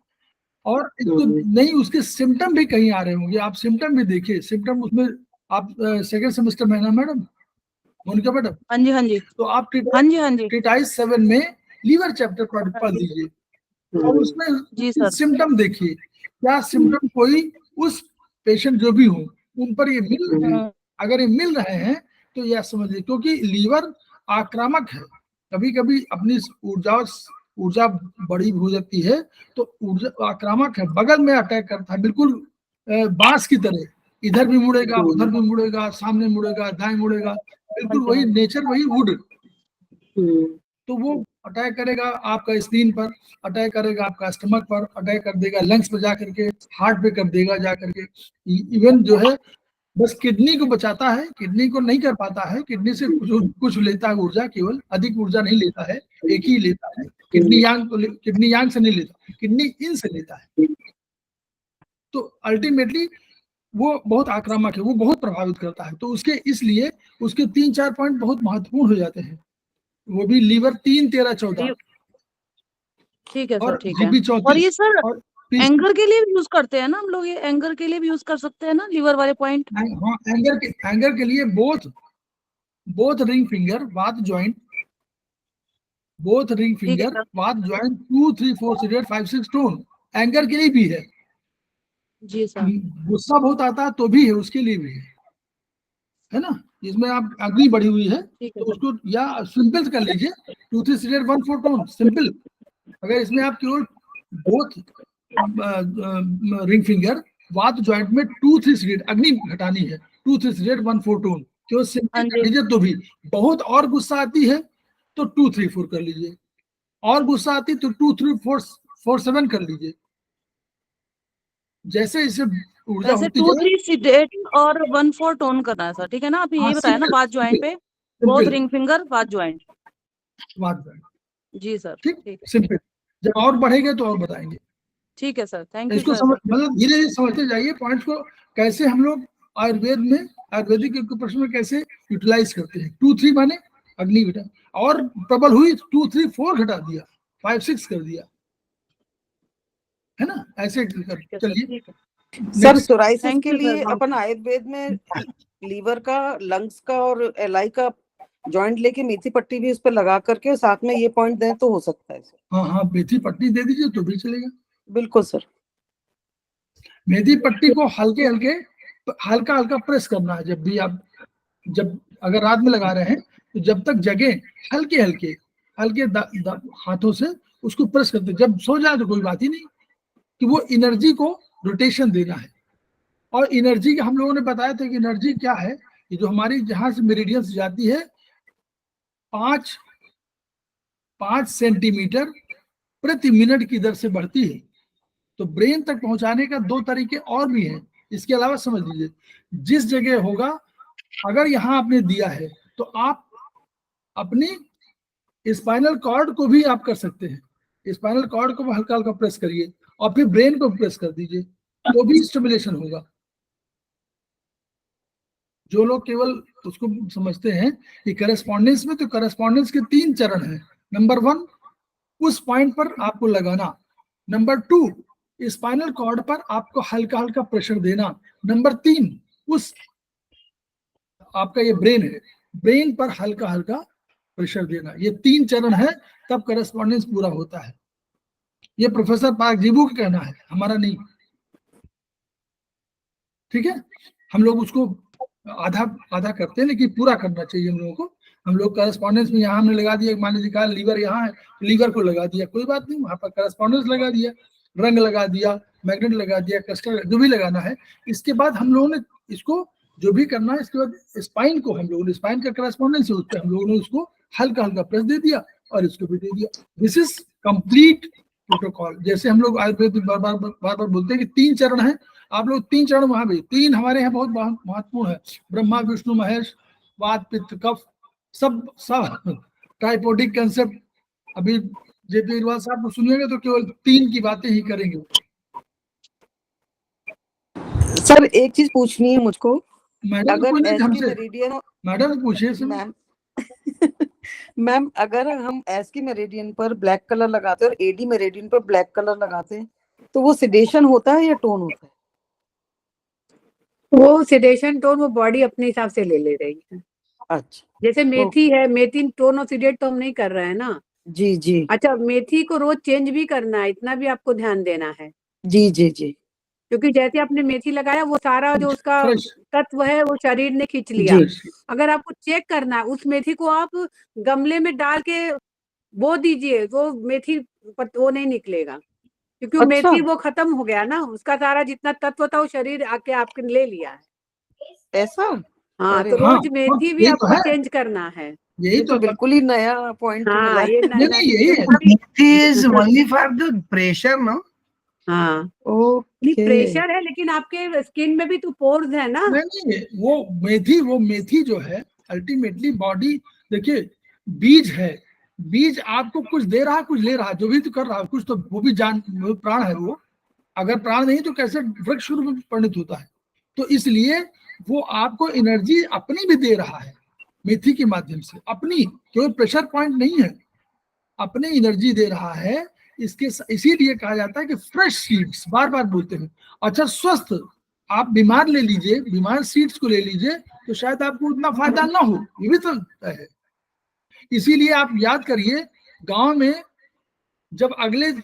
और एक तो हम्म। नहीं, उसके सिम्टम भी कहीं आ रहे होंगे, आप सिम्टम भी देखिए। सिम्टम उसमें आप सेकेंड सेमेस्टर में है ना मैडम, मोनिका मैडम? हाँ जी हाँ जी तो आप हाँ जी हाँ जी ट्रीटाइज 7 में लीवर चैप्टर हाँ पढ़ जी लीजिए, और उसमें जी सर। सिम्टम देखिए, क्या सिम्टम कोई उस पेशेंट जो भी हो उन पर ये मिल रहे हैं। अगर ये मिल रहे हैं तो यह समझिए, क्योंकि लीवर आक्रामक है, कभी कभी अपनी ऊर्जा बड़ी हो जाती है तो ऊर्जा आक्रामक है, बगल में अटैक करता है, बिल्कुल बांस की तरह, इधर भी मुड़ेगा, उधर भी मुड़ेगा, सामने मुड़ेगा, दाएं मुड़ेगा, बिल्कुल वही नेचर, वही वुड। तो वो अटैक करेगा आपका स्क्रीन पर, अटैक करेगा आपका स्टमक पर, अटैक कर देगा लंग्स पर जा करके, हार्ट पे कर देगा जा करके। इवन जो है बस किडनी को बचाता है, किडनी को नहीं कर पाता है। किडनी से कुछ लेता है ऊर्जा, केवल अधिक ऊर्जा नहीं लेता है, एक ही लेता है। किडनी यांग से नहीं लेता, किडनी इन से लेता है। तो अल्टीमेटली वो बहुत आक्रामक है, वो बहुत प्रभावित करता है। तो उसके इसलिए उसके 3-4 पॉइंट बहुत महत्वपूर्ण हो जाते हैं, वो भी लीवर 3, 13, 14 ठीक है सर, और ठीक है। जीबी और ये 34 सर और एंगर के लिए भी यूज करते हैं ना हम लोग? ये एंगर के लिए भी यूज कर सकते हैं ना लीवर वाले पॉइंट? हाँ, एंगर के लिए बोथ रिंग फिंगर वात जॉइंट, ठीक है सर। 2, 3, 4 से 5, 6 टोन एंगर के लिए भी है। जी सर। गुस्सा बहुत आता है तो भी है, उसके लिए भी है ना। इसमें आप अग्नि बढ़ी हुई है ठीक है तो सर। उसको या सिंपल कर लीजिए, 2, 3 से 1, 4 टोन सिंपल। अगर इसमें आप केवल बोथ रिंग फिंगर, वात जॉइंट में 2-3 सीडेड, अग्नि घटानी है, 2-3 सीडेड 1-4 टोन, क्यों हाँ सिंपल कर जी। लीजिए तो भी। बहुत और गुस्सा आती है तो 2-3-4 कर लीजिए, और गुस्सा आती तो 2-3-4-7 कर लीजिए। जैसे इसे ऊर्जा वैसे होती 2-3 सीडेड और 1-4 टोन करना है सर, ठीक है ना? आपने हाँ, यही बताया ना, सिंपल वात ज्वाइंट पे, बोथ सिंपल रिंग फिंगर, वात ज्वाइंट। वात जॉइंट, जी सर, ठीक, ठीक है, सिंपल। जब और बढ़ेगा तो और बताएंगे। ठीक है सर, थैंक यू इसको सर। समझ, मतलब धीरे धीरे समझते जाइए पॉइंट्स को, कैसे हम लोग आयुर्वेद में, आयुर्वेदिक एक्यूप्रेशर में कैसे यूटिलाइज करते हैं। 2-3 माने अग्नि घटा, और प्रबल हुई 2-3-4 घटा दिया, 5-6 कर दिया, है ना, ऐसे ठीक है सर, चलिए ठीक है, सर नेक्स्ट। सोराइसिस थैंक के यू लिए सर। अपन आयुर्वेद में लीवर का, लंग्स का और एलआई का जॉइंट लेके मेथी पट्टी भी उस पर लगा करके साथ में ये पॉइंट दें तो हो सकता है सर। हाँ हाँ, मेथी पट्टी दे दीजिए तो भी चलेगा। बिल्कुल सर। मेथी पट्टी को हल्के हल्के, हल्का हल्का प्रेस करना है। जब भी आप, जब अगर रात में लगा रहे हैं तो जब तक जगे हल्के हल्के हल्के हाथों से उसको प्रेस करते, जब सो जाए तो कोई बात ही नहीं, कि वो एनर्जी को रोटेशन देना है। और एनर्जी हम लोगों ने बताया था कि एनर्जी क्या है, कि जो हमारी जहां से मेरिडियंस जाती है 5 सेंटीमीटर प्रति मिनट की दर से बढ़ती है। तो ब्रेन तक पहुंचाने का 2 तरीके और भी हैं। इसके अलावा समझ लीजिए, जिस जगह होगा, अगर यहाँ आपने दिया है तो आप अपनी स्पाइनल कॉर्ड को भी आप कर सकते हैं। स्पाइनल कॉर्ड को हल्का हल्का प्रेस करिए और फिर ब्रेन को प्रेस कर दीजिए, तो भी स्टिमुलेशन होगा। जो लोग केवल उसको समझते हैं कि करस्पॉन्डेंस में, तो करस्पॉन्डेंस के 3 चरण हैं। नंबर 1, उस पॉइंट पर आपको लगाना। नंबर 2, स्पाइनल कॉर्ड पर आपको हल्का हल्का प्रेशर देना। नंबर 3, उस आपका ये ब्रेन है, ब्रेन पर हल्का हल्का प्रेशर देना। ये 3 चरण है, तब करस्पॉन्डेंस पूरा होता है। ये प्रोफेसर पार्क जीबू का कहना है, हमारा नहीं, ठीक है। हम लोग उसको आधा आधा करते हैं, लेकिन पूरा करना चाहिए हम लोगों को। हम लोग करस्पॉन्डेंस में यहाँ हमने लगा दिया, मान लीजिए कहा लीवर यहाँ है, लीवर को लगा दिया, कोई बात नहीं, वहां पर करस्पॉन्डेंस लगा दिया, रंग लगा दिया, मैग्नेट लगा दिया, क्रिस्टल, जो भी लगाना है। इसके बाद हम लोगों ने इसको जो भी करना है, इसके बाद स्पाइन को हम लोगों ने, स्पाइन का करस्पॉन्डेंस है, उस पर हम लोगों ने उसको हल्का हल्का प्रेस दे दिया और इसको भी दे दिया। This is complete protocol. जैसे हम लोग आयुर्वेद में बार बार बोलते हैं कि 3 चरण है, आप लोग 3 चरण वहां भी 3 हमारे यहाँ बहुत महत्वपूर्ण है। ब्रह्मा विष्णु महेश, वात पित्त कफ, सब ट्राइपोडिक कंसेप्ट। अभी जेपी अग्रवाल साहब को सुनिएगा तो केवल 3 की बातें ही करेंगे। सर एक चीज पूछनी है मुझको, मैडम अगर एस की हमसे, मेरिडियन, मैडम पूछिए से। मैम मैम अगर हम एस की मेरिडियन पर ब्लैक कलर लगाते हैं और एडी मेरिडियन पर ब्लैक कलर लगाते हैं, तो वो सिडेशन होता है या टोन होता है? वो सिडेशन टोन वो बॉडी अपने हिसाब से ले ले रही है। अच्छा, जैसे मेथी है, मेथी टोन और सिडेट तो हम नहीं कर रहे हैं ना। जी जी अच्छा, मेथी को रोज चेंज भी करना है, इतना भी आपको ध्यान देना है, जी जी जी क्योंकि जैसे आपने मेथी लगाया वो सारा जो उसका फ्रेश, तत्व है वो शरीर ने खींच लिया। जी अगर आपको चेक करना है, उस मेथी को आप गमले में डाल के बो दीजिए, वो मेथी वो नहीं निकलेगा, क्योंकि वो अच्छा, मेथी वो खत्म हो गया ना, उसका सारा जितना तत्व था वो शरीर आके आपके ले लिया है। ऐसा? हाँ, अरे तो हाँ रोज मेथी भी यही तो आपको है, चेंज करना है। यही ये तो तो बिल्कुल ही नया पॉइंट मिला हाँ, है। ये नहीं नहीं, यही है। Methi is only for the pressure, no? हाँ, नहीं ओके, प्रेशर है, लेकिन आपके स्किन में भी तो पोर्स है ना। नहीं, वो मेथी जो है अल्टीमेटली बॉडी, देखिए बीज है, बीज आपको कुछ दे रहा है, कुछ ले रहा है, जो भी तो कर रहा है कुछ, तो वो भी जान, वो प्राण है। वो अगर प्राण नहीं तो कैसे वृक्ष रूप में परिणत होता है। तो इसलिए वो आपको एनर्जी अपनी भी दे रहा है मेथी के माध्यम से, अपनी, केवल प्रेशर पॉइंट नहीं है, अपने एनर्जी दे रहा है। इसके इसीलिए कहा जाता है कि फ्रेश सीड्स, बार बार बोलते हैं। अच्छा, स्वस्थ, आप बीमार ले लीजिए, बीमार सीड्स को ले लीजिए तो शायद आपको उतना फायदा ना हो, ये भी तो है। इसीलिए आप याद करिए, गांव में जब अगले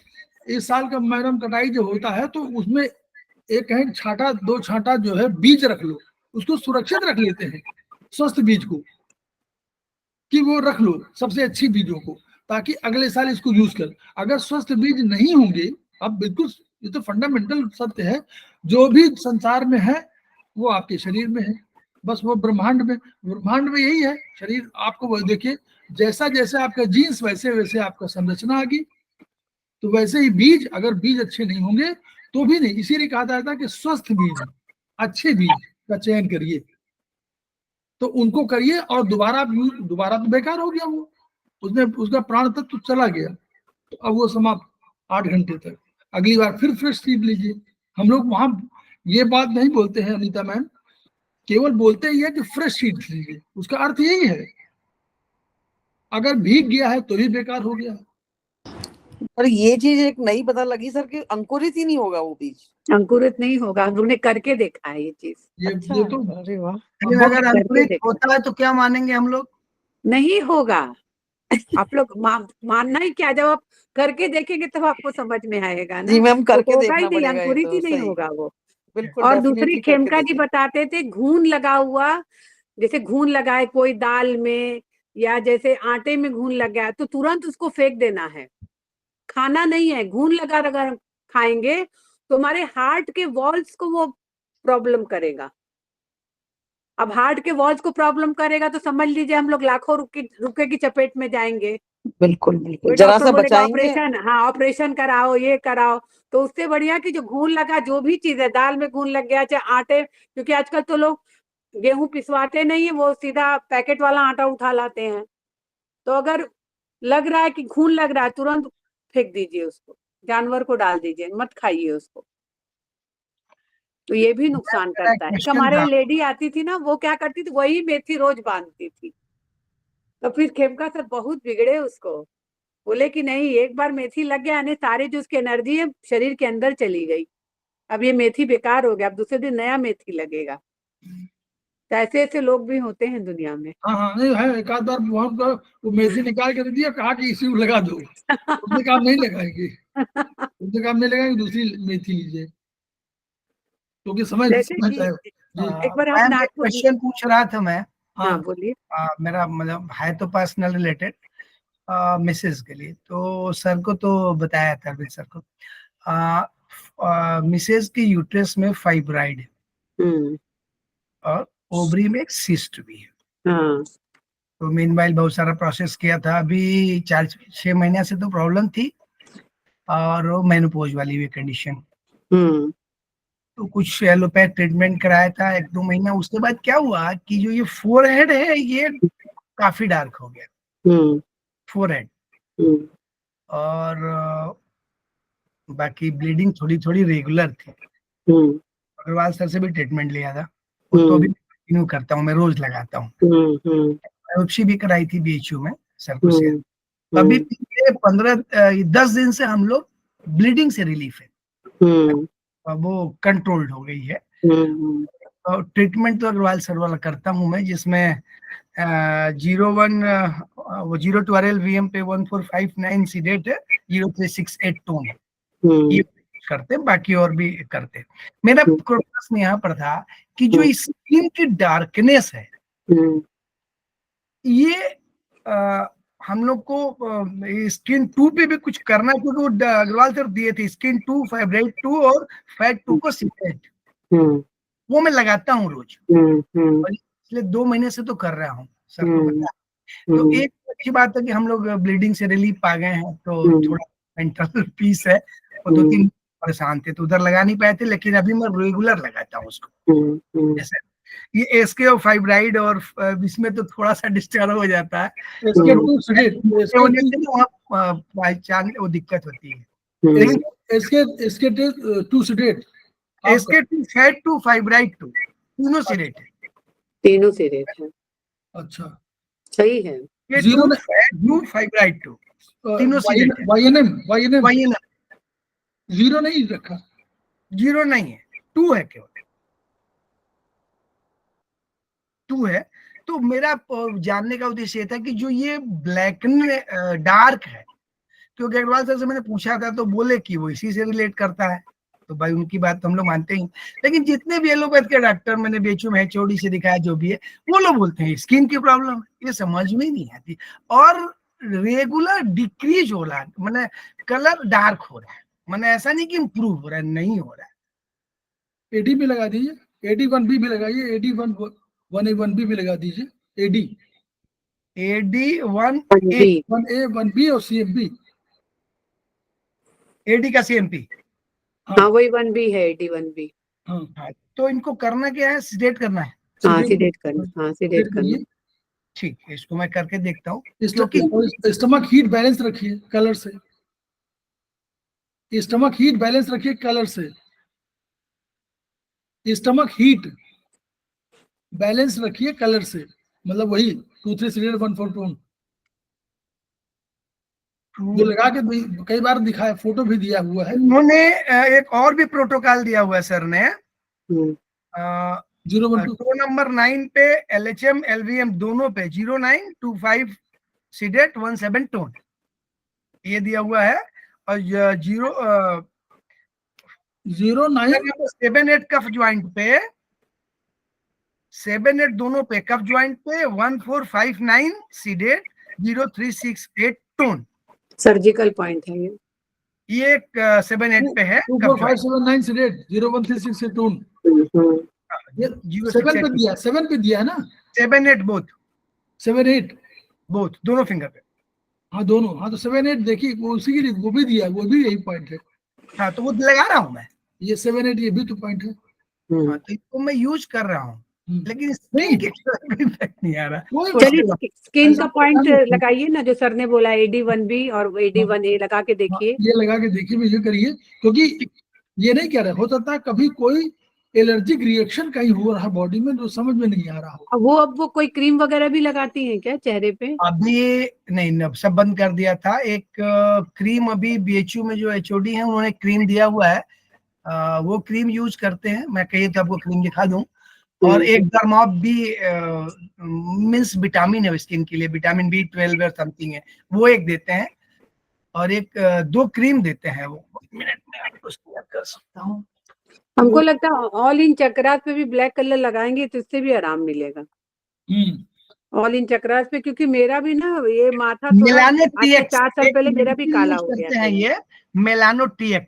इस साल का मैडम कटाई जो होता है, तो उसमें एक कहीं छांटा 2 छांटा जो है बीज रख लो, उसको सुरक्षित रख लेते हैं, स्वस्थ बीज को, कि वो रख लो सबसे अच्छी बीजों को, ताकि अगले साल इसको यूज कर। अगर स्वस्थ बीज नहीं होंगे अब बिल्कुल ये तो फंडामेंटल सत्य है, जो भी संसार में है वो आपके शरीर में है, बस वो ब्रह्मांड में यही है शरीर। आपको वो देखिए, जैसा जैसा आपका जीन्स वैसे वैसे आपका संरचना आगी। तो वैसे ही बीज, अगर बीज अच्छे नहीं होंगे तो भी नहीं, इसीलिए कहा जाता है कि स्वस्थ बीज, अच्छे बीज का चयन करिए, तो उनको करिए, और दोबारा तो बेकार हो गया वो, उसमें उसका प्राण तत्व चला गया, तो अब वो समाप्त 8 घंटे तक। अगली बार फिर फ्रेश सीड लीजिए। हम लोग वहां ये बात नहीं बोलते हैं अनीता मैम, केवल बोलते ही है कि फ्रेश सीड लीजिए, उसका अर्थ यही है, अगर भीग गया है तो ही बेकार हो गया। और ये चीज एक नई पता लगी सर कि अंकुरित ही नहीं होगा वो बीज, अंकुरित नहीं होगा, हम लोग ने करके देखा है ये चीज। ये तो अरे वाह। लेकिन अगर करके अंकुरित देखा। होता है तो क्या मानेंगे हम लोग? नहीं होगा। आप लोग मानना ही क्या, जब आप करके देखेंगे तब आपको समझ में आएगा ना। जी मैम, करके होगा ही देखना नहीं, पड़ेगा ये अंकुरित तो, ही नहीं सही। होगा वो। बिल्कुल, और definitely दूसरी करके खेमका जी देखें। बताते थे, घून लगा हुआ, जैसे घून लगाए कोई दाल में या जैसे आटे में घून लग गया तो तुरंत उसको फेंक देना है, खाना नहीं है। घून लगा अगर खाएंगे तो हमारे हार्ट के वॉल्स को वो प्रॉब्लम करेगा। अब हार्ट के वॉल्स को प्रॉब्लम करेगा तो समझ लीजिए हम लोग लाखों रुपए की चपेट में जाएंगे। बिल्कुल बिल्कुल, कोई जरा डॉक्टर सा बोलेगा बचाएंगे। ऑपरेशन, हाँ ऑपरेशन कराओ, ये कराओ, तो उससे बढ़िया कि जो घून लगा, जो भी चीज है, दाल में घून लग गया, चाहे आटे, क्योंकि आजकल तो लोग गेहूं पिसवाते नहीं है, वो सीधा पैकेट वाला आटा उठा लाते हैं। तो अगर लग रहा है कि घून लग रहा है, तुरंत फेंक दीजिए उसको, जानवर को डाल दीजिए, मत खाइए उसको। तो ये भी नुकसान मेरा करता है। एक क्वेश्चन हमारे था, लेडी आती थी ना, वो क्या करती थी, वही मेथी रोज बांधती थी। तो फिर खेमका सर बहुत बिगड़े उसको, बोले कि नहीं, एक बार मेथी लग गया यानी सारी जो उसकी एनर्जी है शरीर के अंदर चली गई, अब ये मेथी बेकार हो गया, अब दूसरे दिन नया मेथी लगेगा। तो ऐसे ऐसे लोग भी होते हैं दुनिया में। हाँ हाँ, नहीं है, एक आध बार वो मेथी निकाल के दे दिया, कहा कि इसी को लगा दो, उसने काम नहीं लगाएंगे, उसने काम नहीं लगाएंगे, दूसरी मेथी लीजिए, क्योंकि जैसे समझ कि है जी। एक बार हम मैम एक नागपुर, क्वेश्चन पूछ रहा था मैं। हाँ बोलिए। मेरा मतलब है तो पर्सनल रिलेटेड, मिसेस के लिए, तो सर को तो बताया था, अरविंद सर को। मिसेस के यूट्रस में फाइब्राइड है हम्म, और ओवरी में एक सिस्ट भी है। हाँ, तो मीनवाइल बहुत सारा प्रोसेस किया था, अभी 4-6 महीने से तो प्रॉब्लम थी, और वो मेनोपॉज वाली भी कंडीशन। हम्म, तो कुछ एलोपैथ ट्रीटमेंट कराया था 1-2 महीना। उसके बाद क्या हुआ कि जो ये फोरहेड है ये काफी डार्क हो गया, हम्म, फोरहेड। हम्म, और बाकी ब्लीडिंग थोड़ी थोड़ी रेगुलर थी। हम्म, अग्रवाल सर से भी ट्रीटमेंट लिया था, वो तो अभी कंटिन्यू करता हूँ, मैं रोज लगाता हूँ। बायोप्सी भी कराई थी बीएचयू में सर को से। अभी पिछले 10 दिन से हम लोग ब्लीडिंग से रिलीफ है, अब वो कंट्रोल्ड हो गई है। और ट्रीटमेंट तो अग्रवाल सर वाला करता हूँ मैं, जिसमें 0-12 VM पे 1459 सीडेट है, 0368 टोन है, ये करते हैं, बाकी और भी करते हैं। मेरा प्रश्न यहाँ पर था कि जो स्किन की डार्कनेस है, ये हम लोग को स्किन 2 पे भी कुछ करना है, क्योंकि वो अग्रवाल सर दिए थे स्किन 2, फाइब्राइड 2 और फैट 2 को सीक्रेट, वो मैं लगाता हूँ रोज, और पिछले 2 महीने से तो कर रहा हूँ, सर को पता है। तो एक अच्छी बात है कि हम लोग ब्लीडिंग से रिलीफ पा गए हैं, तो थोड़ा मेंटल पीस है। और 2-3 परेशान थे तो उधर लगा नहीं पाए थे, लेकिन अभी मैं रेगुलर लगाता हूँ उसको। जैसे ये एसके और फाइब्राइड और इसमें तो थोड़ा सा डिस्टर्ब हो जाता है, इसके टू सीडेट, होने से ना वहाँ पहचान वो दिक्कत होती है। लेकिन इसके two sedate, SK 2, fat 2, fibroid 2 तीनों सीडेट है। तीनों सीडेट है, अच्छा, सही है। ये जीरो 2, फैट 2, फाइब्राइड 2 तीनों सीडेट है। वाईएनएम जीरो नहीं रखा, जीरो नहीं है, 2 है, केवल 2 है। तो मेरा जानने का उद्देश्य ये था कि जो ये ब्लैक डार्क है, क्योंकि अग्रवाल सर से मैंने पूछा था तो बोले कि वो इसी से रिलेट करता है, तो भाई उनकी बात तो हम लोग मानते ही। लेकिन जितने भी एलोपैथ के डॉक्टर मैंने बीएचयू में HOD से दिखाया, जो भी है, वो लोग बोलते हैं स्किन की प्रॉब्लम है, ये समझ में नहीं आती। और रेगुलर डिक्रीज हो रहा है, मतलब कलर डार्क हो रहा है, मैंने ऐसा नहीं कि इम्प्रूव हो रहा है, नहीं हो रहा है। एडी भी लगा दीजिए, AD1B भी लगाइए, AD1A1B भी लगा दीजिए, AD AD1A 1A 1B और CMP। AD का CMP, हाँ वही 1B है, AD1B। हाँ तो इनको करना क्या है, सिडेट करना है। हाँ sedate सीडेट करना, हाँ सीडेट करना। करिए। ठीक है, इसको मैं करके देखता हूँ। क्योंकि स्टमक हीट बैलेंस रखिए कलर से, स्टमक हीट बैलेंस रखिए कलर से, स्टमक हीट बैलेंस रखिए कलर से, मतलब वही 2-3 सीडेट 1-4 टोन जो लगा के कई बार दिखाया, फोटो भी दिया हुआ है। उन्होंने एक और भी प्रोटोकॉल दिया हुआ है सर ने, 012 टो नंबर 9 पे LHM LVM दोनों पे 0925 सीडेट 17 टोन ये दिया हुआ है। और 09 7-8 कफ ज्वाइंट पे, 7-8 दोनों पे कफ ज्वाइंट पे 1459 सीडेट 0368 टोन। सर्जिकल पॉइंट है ये 7-8 पे है। 24579 सीडेट 0136 टोन। ये 7 पे दिया, 7 पे दिया है ना, 7-8 बोथ 7-8 बोथ दोनों फिंगर पे। हाँ दोनों, हाँ तो 7-8 देखिए वो उसी की वो भी दिया, वो भी यही पॉइंट है। हाँ तो वो लगा रहा हूँ मैं, ये 7-8 ये भी तो पॉइंट है। हाँ तो इसको मैं यूज कर रहा हूँ, लेकिन नहीं, इफेक्ट नहीं आ रहा। कोई चलिए स्किन का ऐसा पॉइंट पता नहीं। लगाइए ना, जो सर ने बोला AD1B और AD1A लगा के देखिए। ये लगा के देखिए भी ये करिए, क्योंकि ये नहीं कह रहे, हो सकता है कभी कोई एलर्जिक रिएक्शन कहीं हो रहा बॉडी में जो समझ में नहीं आ रहा हो। अब वो कोई क्रीम वगैरह भी लगाती हैं क्या चेहरे पे? अभी नहीं, अब सब बंद कर दिया था। एक क्रीम अभी BHU में जो HOD है उन्होंने क्रीम दिया हुआ है, वो क्रीम यूज करते हैं। मैं कहिए तो आपको क्रीम दिखा दूं। और एक डर्मॉप भी मींस विटामिन है स्किन के लिए, विटामिन B12 और समथिंग है, वो एक देते हैं। और एक 2 क्रीम देते हैं, वो मिनट में आपको शेयर कर सकता हूँ। हमको लगता है ऑल इन चक्रास पे भी ब्लैक कलर लगाएंगे तो इससे भी आराम मिलेगा, ऑल इन चक्रास पे, क्योंकि मेरा भी ना ये माथा थोड़ा मेलानो आज से TX 4 साल पहले मेरा भी काला हो करते गया हैं, था। ये मेलानो TX।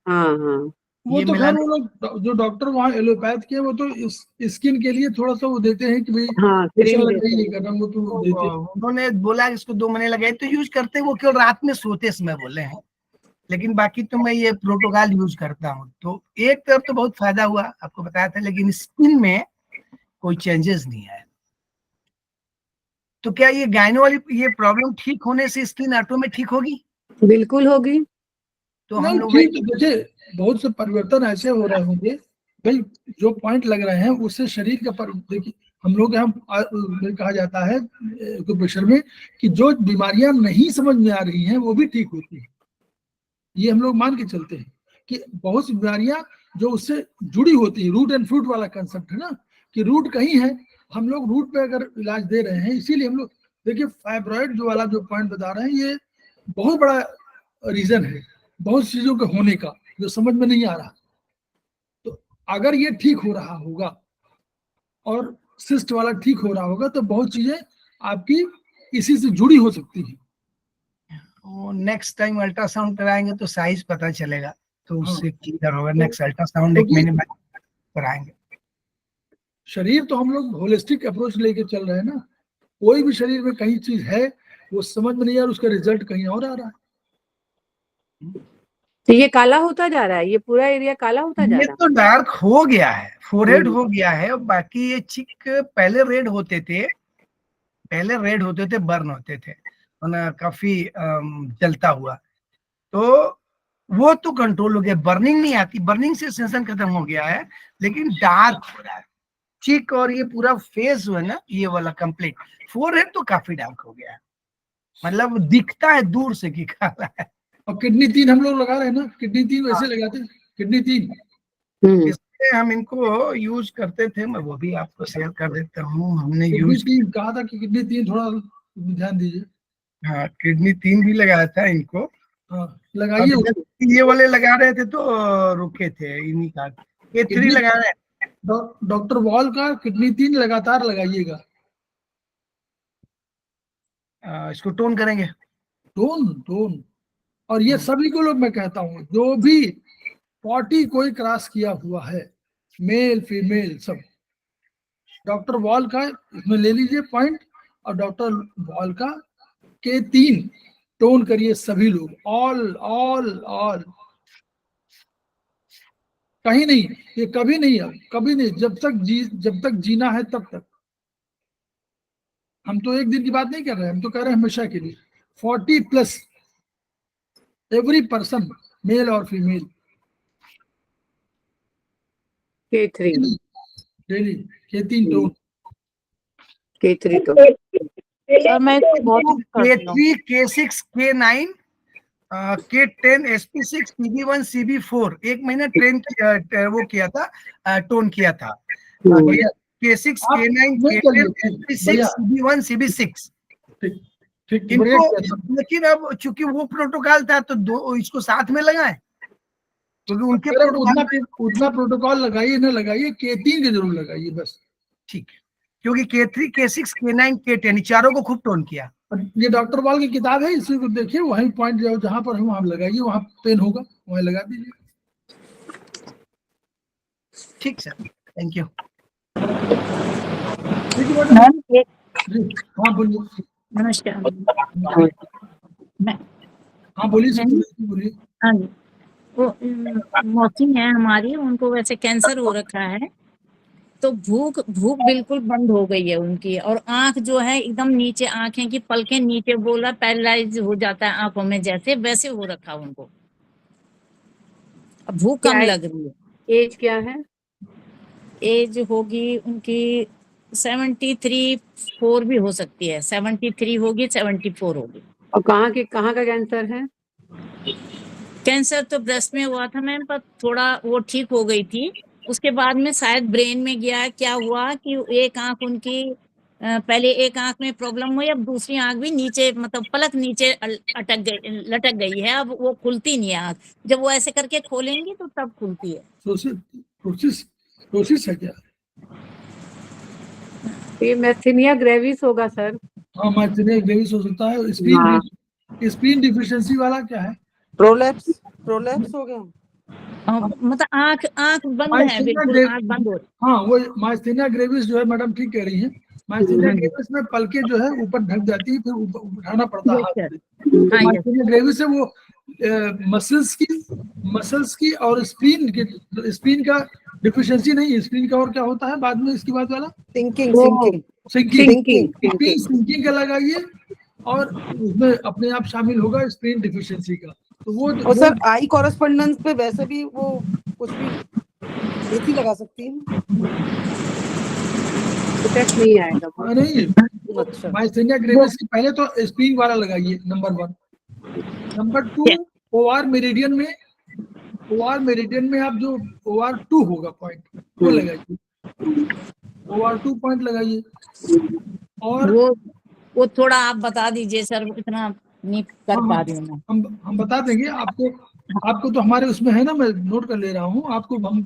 हाँ हाँ वो ये तो खैर मेलानो, वो लोग जो डॉक्टर वहाँ एलोपैथ के, वो तो स्किन के लिए थोड़ा सा वो देते हैं कि भाई हाँ फेशियल क्रीम लगाइए, देते ये करना, वो तो देते हैं। उन्होंने बोला इसको 2 महीने लगाए तो यूज करते हैं, वो केवल रात में सोते समय बोले हैं। लेकिन बाकी तो मैं ये प्रोटोकॉल यूज करता हूँ। तो एक तरफ तो बहुत फायदा हुआ, आपको बताया था, लेकिन स्किन में कोई चेंजेस नहीं आया। तो क्या ये गायनो वाली ये प्रॉब्लम ठीक होने से स्किन ऑटो में ठीक होगी? बिल्कुल होगी। तो हम नहीं लोग ठीक है, देखिए बहुत से परिवर्तन ऐसे हो रहे होंगे भाई, जो पॉइंट लग रहे हैं उससे शरीर का देखिए हम लोग यहाँ कहा जाता है प्रेशर में कि जो बीमारियां नहीं समझ में आ रही हैं वो भी ठीक होती है। ये हम लोग मान के चलते हैं कि बहुत सी बीमारियां जो उससे जुड़ी होती है, रूट एंड फ्रूट वाला कंसेप्ट है ना, कि रूट कहीं है, हम लोग रूट पे अगर इलाज दे रहे हैं। इसीलिए हम लोग देखिए फाइब्रॉइड जो वाला जो पॉइंट बता रहे हैं, ये बहुत बड़ा रीजन है बहुत चीजों के होने का जो समझ में नहीं आ रहा। तो अगर ये ठीक हो रहा होगा और सिस्ट वाला ठीक हो रहा होगा तो बहुत चीजें आपकी इसी से जुड़ी हो सकती हैं। नेक्स्ट टाइम अल्ट्रासाउंड कराएंगे तो साइज पता चलेगा, तो उससे क्लियर होगा। तो नेक्स्ट अल्ट्रासाउंड 1 महीने बाद कराएंगे। शरीर तो हम लोग होलिस्टिक अप्रोच लेके चल रहे हैं ना, कोई भी शरीर में कहीं चीज है वो समझ में नहीं आ रहा, उसका रिजल्ट कहीं और आ रहा है। तो ये काला होता जा रहा है, ये पूरा एरिया काला होता जा ये रहा तो डार्क हो गया है, फोरहेड हम्म। हो गया है। और बाकी ये चिक पहले रेड होते थे, बर्न होते थे और काफी जलता हुआ, तो वो तो कंट्रोल हो गया। बर्निंग नहीं आती, बर्निंग से सेंसन खत्म हो गया है, लेकिन डार्क हो रहा है चिक। और ये पूरा फेस जो है ना, ये वाला कंप्लीट फोरहेड तो काफी डार्क हो गया है, मतलब दिखता है दूर से कि काला है। और किडनी 3 हम लोग लगा रहे हैं ना, किडनी 3 वैसे लगाते हैं, किडनी 3 इसलिए हम इनको यूज करते थे। मैं वो भी आपको शेयर कर देता हूँ, हमने किडनी यूज 3 कहा था कि किडनी 3 थोड़ा ध्यान दीजिए। हाँ किडनी 3 भी लगाया था इनको। हाँ लगाइए। अब जब ये वाले लगा रहे थे तो रुके थे, इन्हीं का ये 3 लगा रहे हैं। डॉक्टर वॉल का किडनी 3 लगातार लगाइएगा। इसको टोन करेंगे। टोन और ये सभी को लोग मैं कहता हूँ, जो भी 40 कोई क्रॉस किया हुआ है, मेल फीमेल सब, डॉक्टर वॉल का इसमें ले लीजिए पॉइंट, और डॉक्टर वॉल का के 3 टोन करिए सभी लोग, ऑल ऑल ऑल, कहीं नहीं, ये कभी नहीं, अब कभी नहीं, जब तक जीना है तब तक। हम तो एक दिन की बात नहीं कर रहे हैं, हम तो कह रहे हैं हमेशा के लिए। 40+ एवरी पर्सन, मेल और फीमेल, K3 डेली के 3 टोन। K3 तो सर मैं इसको बहुत करती हूँ। K3, K6, K9, K10, SP6, CB1, CB4 एक महीना वो किया था, टोन किया था। K6, आप K9, नहीं K10, करिए, SP6, बढ़िया। CB1, CB6। ठीक ठीक, बढ़िया इनको, किया था। लेकिन अब चूंकि वो प्रोटोकॉल था तो दो इसको साथ में लगाए, क्योंकि उनके अरे प्रोटोकॉल उतना प्रोटोकॉल लगाइए ना लगाइए, K3 के जरूर लगाइए बस। ठीक है, क्योंकि K3, K6, K9, K10 चारों को खूब टोन किया। और ये डॉक्टर वॉल की किताब है, इसी को देखिए, वहीं पॉइंट जहाँ पर हम वहां लगाइए, वहां पेन होगा वहीं लगा दीजिए। ठीक सर, थैंक यू। ठीक है मैडम मैम एक जी, हाँ बोलिए। नमस्कार मैं हाँ बोलिए, बोलिए। हाँ जी वो मौसी है हमारी, उनको वैसे कैंसर हो रखा है, तो भूख भूख बिल्कुल बंद हो गई है उनकी, और आंख जो है एकदम नीचे, आंखें की पलकें नीचे, बोला पैरालाइज हो जाता है आंखों में, जैसे वैसे हो रखा उनको, अब भूख क्या कम है? लग रही है। एज क्या है? एज होगी उनकी 73-4 भी हो सकती है, 73 होगी, 74 होगी। और कहाँ का कैंसर है? कैंसर तो ब्रेस्ट में हुआ था मैम, पर थोड़ा वो ठीक हो गई थी, उसके बाद में शायद ब्रेन में गया। क्या हुआ कि एक आंख उनकी पहले एक आंख में प्रॉब्लम हुई, अब दूसरी आंख भी नीचे, मतलब पलक नीचे लटक गई है, अब वो खुलती नहीं है आंख, जब वो ऐसे करके खोलेंगी तो तब खुलती है। प्रोसेस है क्या? ये मैथेनिया ग्रेविस होगा सर। हाँ, माइस्थेनिया ग्रेविस हो सकता है। स्क्रीन डिफिशियंसी वाला क्या है? प्रोलैप्स हो गया। मतलब आंख बंद है, बिल्कुल आंख बंद हो रही। हाँ, वो माइस्थेनिया ग्रेविस जो है, मैडम ठीक कह रही है, माइस्थेनिया ग्रेविस में पलके जो है ऊपर ढक जाती है, फिर उठाना पड़ता है हाथ से। माइस्थेनिया ग्रेविस से वो मसल्स की और स्प्लीन का डिफिशियंसी नहीं है। स्प्लीन का और क्या होता है बाद में, इसकी बात वाला सिंकिंग का लगाइए, और उसमें अपने आप शामिल होगा स्प्लीन डिफिशियंसी का। तो वो और सर आई कॉरेस्पॉन्डेंस पे वैसे भी वो कुछ भी ऐसी लगा सकती है, इफेक्ट नहीं आएगा। नहीं, अच्छा माइस्थेनिया ग्रेविस की पहले तो स्प्लीन वाला लगाइए, नंबर 1। नंबर 2, ओआर मेरिडियन में आप जो OR2 होगा पॉइंट, वो लगाइए, OR2 पॉइंट लगाइए। और वो थोड़ा आप बता दीजिए सर, इतना नहीं कर पा रही हूँ मैं। हम बता देंगे आपको तो हमारे उसमें है ना, मैं नोट कर ले रहा हूँ आपको। हम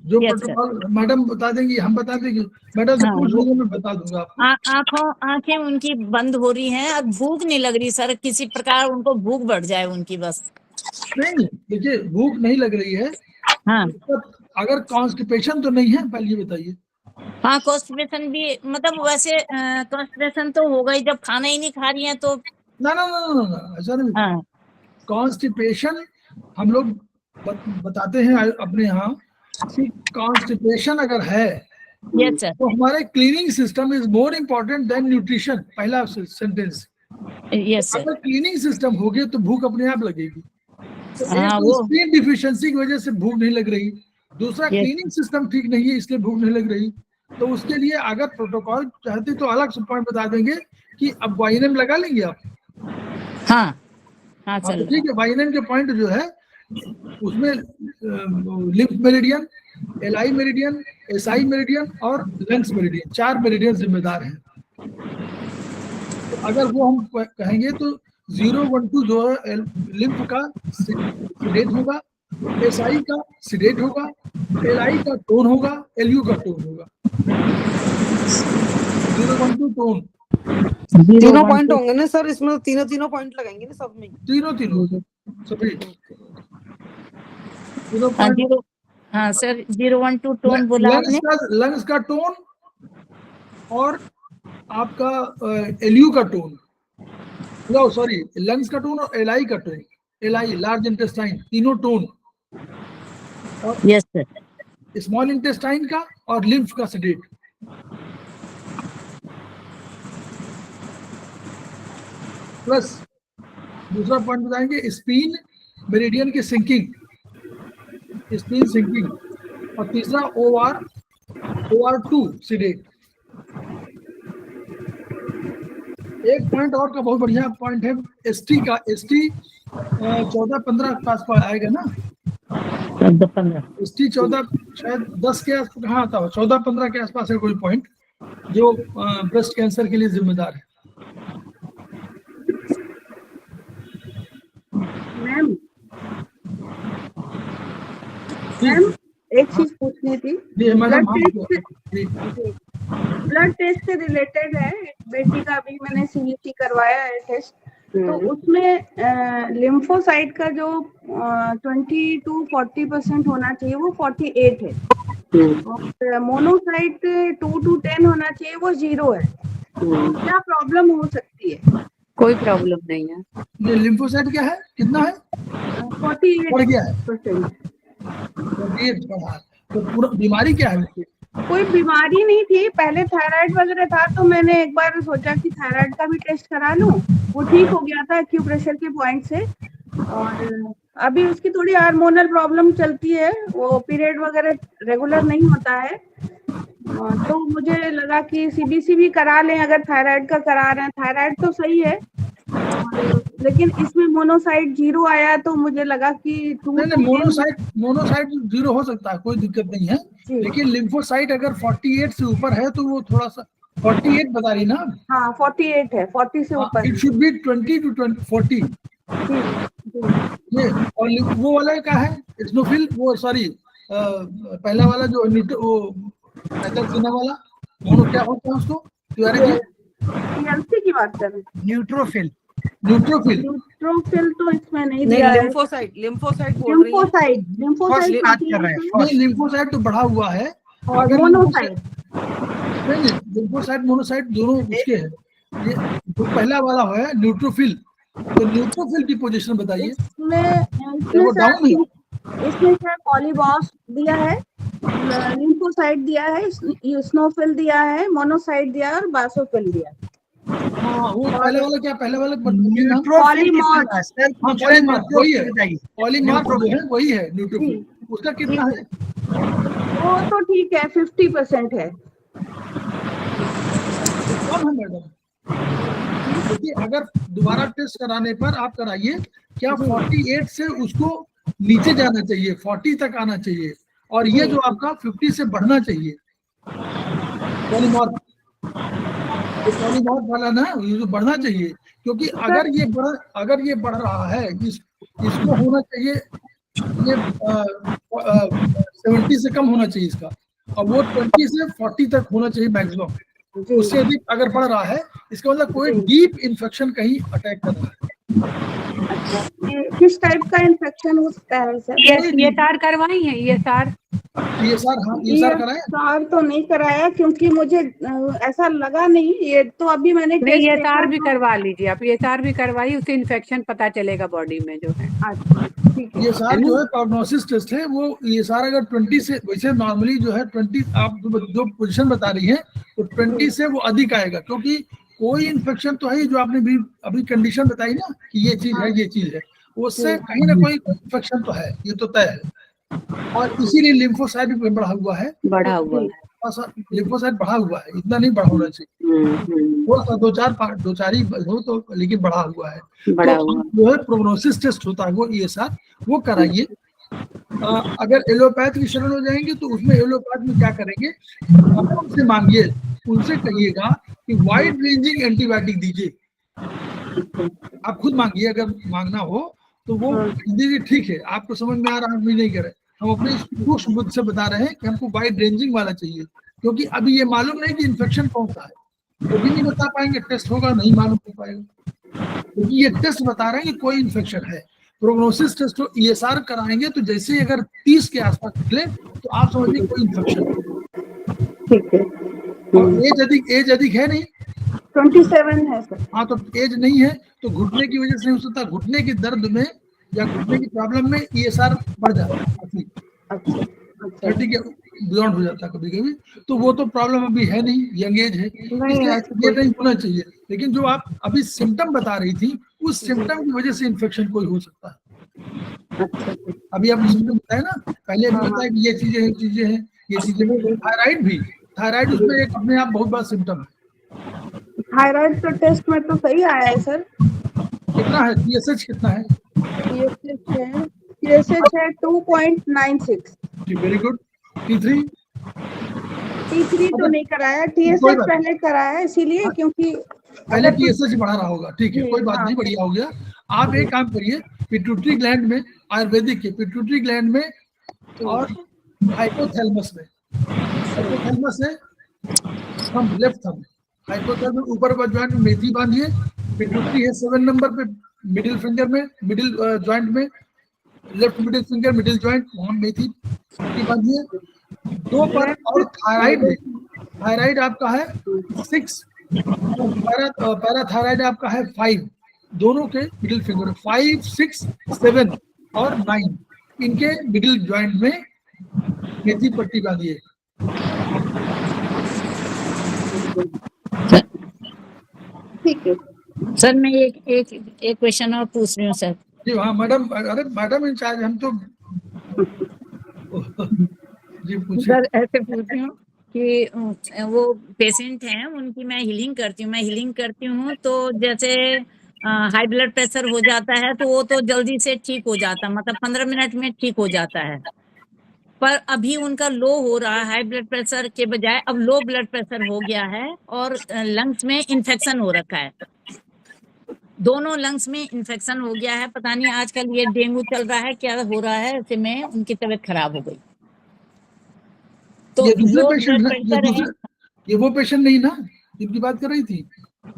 जो प्रोटोकॉल मैडम बता देंगी, हम बता देंगे, मैडम से पूछ लीजिए, मैं बता दूंगा आपको। आंखें उनकी बंद हो रही हैं, अब भूख नहीं लग रही सर, किसी प्रकार उनको भूख बढ़ जाए उनकी बस। नहीं, देखिए भूख नहीं लग रही है। हाँ, अगर कॉन्स्टिपेशन तो नहीं है, पहले ये बताइए। हाँ कॉन्स्टिपेशन भी, मतलब वैसे कॉन्स्टिपेशन तो होगा ही, जब खाना ही नहीं खा रही है तो। ना ऐसा नहीं। हाँ, कॉन्स्टिपेशन हम लोग बताते हैं अपने यहाँ कि कॉन्स्टिपेशन अगर है यस सर, तो हमारे cleaning system is more important then nutrition, पहला सेंटेंस। Yes sir. अगर क्लीनिंग सिस्टम हो गया तो भूख अपने आप लगेगी। तो हाँ, एक वो स्प्लीन डिफिशियंसी की वजह से भूख नहीं लग रही, दूसरा क्लीनिंग सिस्टम ठीक नहीं है इसलिए भूख नहीं लग रही। तो उसके लिए अगर प्रोटोकॉल चाहते तो अलग से पॉइंट बता देंगे कि अब वाइनम लगा लेंगे आप। हाँ चल ठीक है, वाइनम के पॉइंट जो है उसमें lymph meridian, LI meridian, SI meridian और लंग्स मेरिडियन, 4 मेरिडियन जिम्मेदार हैं। तो अगर वो हम कहेंगे तो 0, 1, 2 जो है लिम्फ का सिडेट होगा, एसआई का सिडेट होगा, एलआई का टोन होगा, एलयू का टोन होगा। 0, 1, 2 टोन, तीनों पॉइंट होंगे ना सर इसमें? तीनों पॉइंट लगाएंगे ना सब में? तीनों सभी तीनों हाँ point। 0, हाँ सर 012 टोन बोला आपने। लंग्स का टोन और आपका एलयू का टोन, नो सॉरी, लंग्स का टोन और एलआई का टोन, एलआई लार्ज इंटेस्टाइन, तीनों tone, yes sir. Small intestine का और लिम्फ का सेडेट। प्लस दूसरा पॉइंट बताएंगे स्पीन मेरिडियन की सिंकिंग, स्पीन सिंकिंग, और तीसरा OR2 सेडेट। एक पॉइंट और का बहुत बढ़िया पॉइंट है एसटी का। एसटी 14-15 के आसपास आएगा ना, 15। एसटी 14 शायद 10 के आसपास, कहाँ आता है, 14-15 के आसपास है कोई पॉइंट जो ब्रेस्ट कैंसर के लिए जिम्मेदार है। मैम एक चीज पूछनी थी। जी मैडम, ब्लड टेस्ट से रिलेटेड है, बेटी का भी मैंने CBC करवाया है टेस्ट, तो उसमें लिम्फोसाइट का जो 20 to 40% होना चाहिए वो 48 है, और मोनोसाइट 2 to 10 होना चाहिए वो 0 है। क्या प्रॉब्लम हो सकती है? कोई प्रॉब्लम नहीं है। ये लिम्फोसाइट क्या है, कितना है? 48 बढ़ गया है, 48%। 48 बढ़ा है। तो पूरा बीमारी क्या है? कोई बीमारी नहीं थी, पहले थायराइड वगैरह था, तो मैंने एक बार सोचा कि थायराइड का भी टेस्ट करा लूं, वो ठीक हो गया था एक्यूप्रेशर के पॉइंट से। और अभी उसकी थोड़ी हार्मोनल प्रॉब्लम चलती है, वो पीरियड वगैरह रेगुलर नहीं होता है, तो मुझे लगा कि CBC भी करा लें अगर थायराइड का करा रहे हैं। थायराइड तो सही है, लेकिन इसमें मोनोसाइट 0 आया, तो मुझे लगा कि नहीं, मोनोसाइट 0 हो सकता है, कोई दिक्कत नहीं है, लेकिन लिम्फोसाइट अगर 48 से ऊपर है तो वो थोड़ा सा 48 बता रही ना। हाँ 48 है, 40 से ऊपर। It should be 20 to 40। ये और वो वाला क्या है, स्नोफिल, वो सॉरी पहला वाला जो वो सिना वाला मोनो, क्या होता है उसको TLC की बात कर रहे हैं? न्यूट्रोफिल तो इसमें नहीं दिया है। लिम्फोसाइट लिम्फोसाइट बात कर रहे हैं। नहीं, लिम्फोसाइट तो बढ़ा हुआ है, और मोनोसाइट नहीं, लिम्फोसाइट मोनोसाइट दोनों उसके हैं। ये जो पहला वाला है न्यूट्रोफिल, तो न्यूट्रोफिल की पोजीशन बताइए। इसमें सर पॉलीबॉस दिया है, लिम्फोसाइट दिया है, स्नोफिल दिया है, मोनोसाइट दिया है और बासोफिल दिया है। हाँ, वो पहले वाला क्या, पहले वाला पॉलीमार्फ जो है वही है न्यूट्रोफिल, उसका कितना है? वो तो ठीक है, 50% है। कम है मैडम, क्योंकि अगर दोबारा टेस्ट कराने पर आप कराइए, क्या 48 से उसको नीचे जाना चाहिए, 40 तक आना चाहिए, और ये जो आपका 50 से बढ़ना चाहिए। पॉलीमार्फ वाला ना, ये जो बढ़ना चाहिए, क्योंकि अगर ये बढ़ रहा है, इसको होना चाहिए, ये 70 से कम होना चाहिए इसका, और वो 20 से 40 तक होना चाहिए मैक्सिमम। उससे अधिक अगर बढ़ रहा है, इसका मतलब कोई डीप इन्फेक्शन कहीं अटैक कर रहा है। किस टाइप का इन्फेक्शन हो सकता है सर? ये तार करवाई है, ये तार कराया? तार तो नहीं कराया, क्योंकि मुझे ऐसा लगा नहीं, ये तो अभी मैंने ये तार भी करवा लीजिए आप, ये तार भी करवाइए, उससे इन्फेक्शन पता चलेगा बॉडी में जो है। ये सार जो है प्रोग्नोसिस टेस्ट है, वो ये सार अगर 20 से, वैसे नॉर्मली जो है 20, आप जो पोजीशन बता रही है, तो 20 से वो अधिक आएगा, क्योंकि कोई इन्फेक्शन तो है जो आपने भी अभी कंडीशन बताई ना कि ये चीज है, ये चीज है, उससे कहीं ना कोई इन्फेक्शन तो है, ये तो तय है। और इसीलिए लिम्फोसाइट भी बढ़ा हुआ है, लिम्फोसाइट बढ़ा हुआ है, इतना नहीं बढ़ा होना चाहिए, वो दो चार ही हो तो, लेकिन बढ़ा हुआ है। तो जो है प्रोग्नोसिस टेस्ट होता है वो ESR, वो कराइए। अगर एलोपैथ की शरण हो जाएंगे तो उसमें एलोपैथ में क्या करेंगे, उनसे मांगिए, उनसे कहिएगा कि वाइड रेंजिंग एंटीबायोटिक दीजिए। आप खुद मांगिए, अगर मांगना हो तो वो दीजिए, ठीक है, आपको समझ में आ रहा है, हम भी नहीं कर रहे, हम अपने सूक्ष्म बुद्धि से बता रहे हैं कि हमको वाइड रेंजिंग वाला चाहिए, क्योंकि अभी ये मालूम नहीं कि इन्फेक्शन कौन सा है। वो भी नहीं बता पाएंगे, टेस्ट होगा नहीं मालूम हो पाएगा, क्योंकि ये टेस्ट बता रहे हैं कि कोई इन्फेक्शन है। प्रोग्नोसिस टेस्ट तो ESR कराएंगे तो जैसे ही अगर 30 के आसपास निकले तो आप समझिए कोई इन्फेक्शन है। ठीक है। और एज अधिक है नहीं, 27 है सर। हाँ तो एज नहीं है तो घुटने की वजह से हो सकता है, घुटने की दर्द में या घुटने की प्रॉब्लम में ESR बढ़ जाता है काफी, अच्छा अच्छा 30 के बियॉन्ड हो जाता है कभी कभी, तो वो तो प्रॉब्लम अभी है नहीं, यंग एज है, इसलिए ये नहीं होना चाहिए। लेकिन जो आप अभी सिम्टम बता रही थी उस सिम्टम की वजह से इन्फेक्शन कोई हो सकता है। अच्छा अभी आपने सिम्टम बताया ना, पहले अभी बताया कि ये चीजें हैं, चीजें हैं, ये चीजें। थायराइड भी, थायराइड उसमें एक अपने आप बहुत बड़ा सिम्टम है। थायराइड का टेस्ट में तो सही आया है सर। कितना है TSH कितना है? TSH है 2.96। जी वेरी गुड। T3 तो नहीं कराया, कोई TSH बात पहले कराया इसीलिए क्योंकि पहले TSH बढ़ा रहा होगा, ठीक है कोई बात नहीं, बढ़िया हो गया। आप एक काम करिए, पिट्यूटरी ग्लैंड में, आयुर्वेदिक के पिट्यूटरी ग्लैंड में और हाइपोथैलेमस में, हाइपोथैलेमस है थंब, लेफ्ट थंब, हाइपोथैलेमस ऊपर का जॉइंट में मेथी बांधिए, पिट्यूटरी है 7 नंबर पे मिडिल फिंगर में, मिडिल जॉइंट में, left middle finger middle joint, वहां मेथी पट्टी बांधिए 2 पर। और थायराइड आपका है 6, पैराथायराइड आपका है 5, दोनों के मिडिल फिंगर 5, 6, 7 और 9, इनके मिडिल जॉइंट में मेथी पट्टी बांधिए। ठीक है सर मैं एक क्वेश्चन और पूछ रही हूँ सर। जी हाँ मैडम, अरे मैडम इंचार्ज हम तो जी पूछिए। सर ऐसे पूछ रही हूँ कि वो पेशेंट हैं उनकी मैं हीलिंग करती हूँ तो जैसे हाई ब्लड प्रेशर हो जाता है तो वो तो जल्दी से ठीक हो जाता है, मतलब 15 मिनट में ठीक हो जाता है, पर अभी उनका लो हो रहा है, हाई ब्लड प्रेशर के बजाय अब लो ब्लड प्रेशर हो गया है और लंग्स में इन्फेक्शन हो रखा है, दोनों लंग्स में इन्फेक्शन हो गया है। पता नहीं आजकल ये डेंगू चल रहा है क्या हो रहा है, ऐसे में उनकी तबीयत खराब हो गई। तो ये दूसरे लो पेशेंट ब्लड ना, प्रेशर है। ये वो पेशेंट नहीं ना जिनकी बात कर रही थी?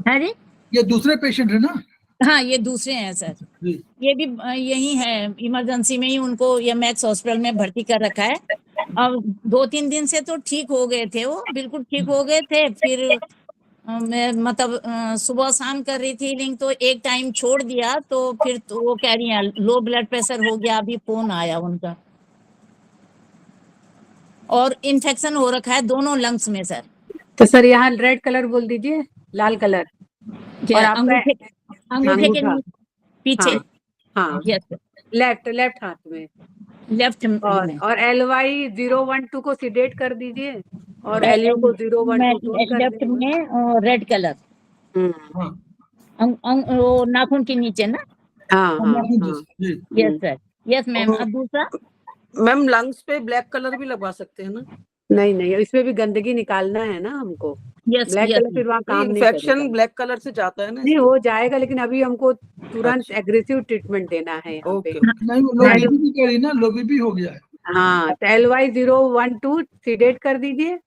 हाँ जी, ये दूसरे पेशेंट है ना? हाँ ये दूसरे हैं सर, जी ये भी यही है, इमरजेंसी में ही उनको ये मैक्स हॉस्पिटल में भर्ती कर रखा है। अब 2-3 दिन से तो ठीक हो गए थे, वो बिल्कुल ठीक हो गए थे, फिर मैं मतलब सुबह शाम कर रही थी लिंक तो एक टाइम छोड़ दिया, तो फिर तो वो कह रही है लो ब्लड प्रेशर हो गया, अभी फोन आया उनका, और इन्फेक्शन हो रखा है दोनों लंग्स में सर। तो सर यहाँ रेड कलर बोल दीजिए, लाल कलर, और आपका अंगूठे के अंगूठा, पीछे, हाँ यस लेफ्ट हाथ में, लेफ्ट में, और LY 012 को सीडेट कर दीजिए और LU को 012 टोन कर लेफ्ट दीजिए। में रेड कलर, वो नाखून के नीचे ना। हाँ हाँ यस सर, यस मैम। अब दूसरा मैम लंग्स पे ब्लैक कलर भी लगवा सकते हैं ना? नहीं, इसमें भी गंदगी निकालना है ना हमको, यस ब्लैक कलर फिर वहाँ काम नहीं इन्फेक्शन करेगा। ब्लैक कलर से जाता है ना? नहीं हो जाएगा, लेकिन अभी हमको तुरंत एग्रेसिव ट्रीटमेंट देना है यहाँ पे। नहीं लो बीपी भी कह रही ना, लो बीपी हो गया है। हाँ तो LY 012 सीडेट कर दीजिए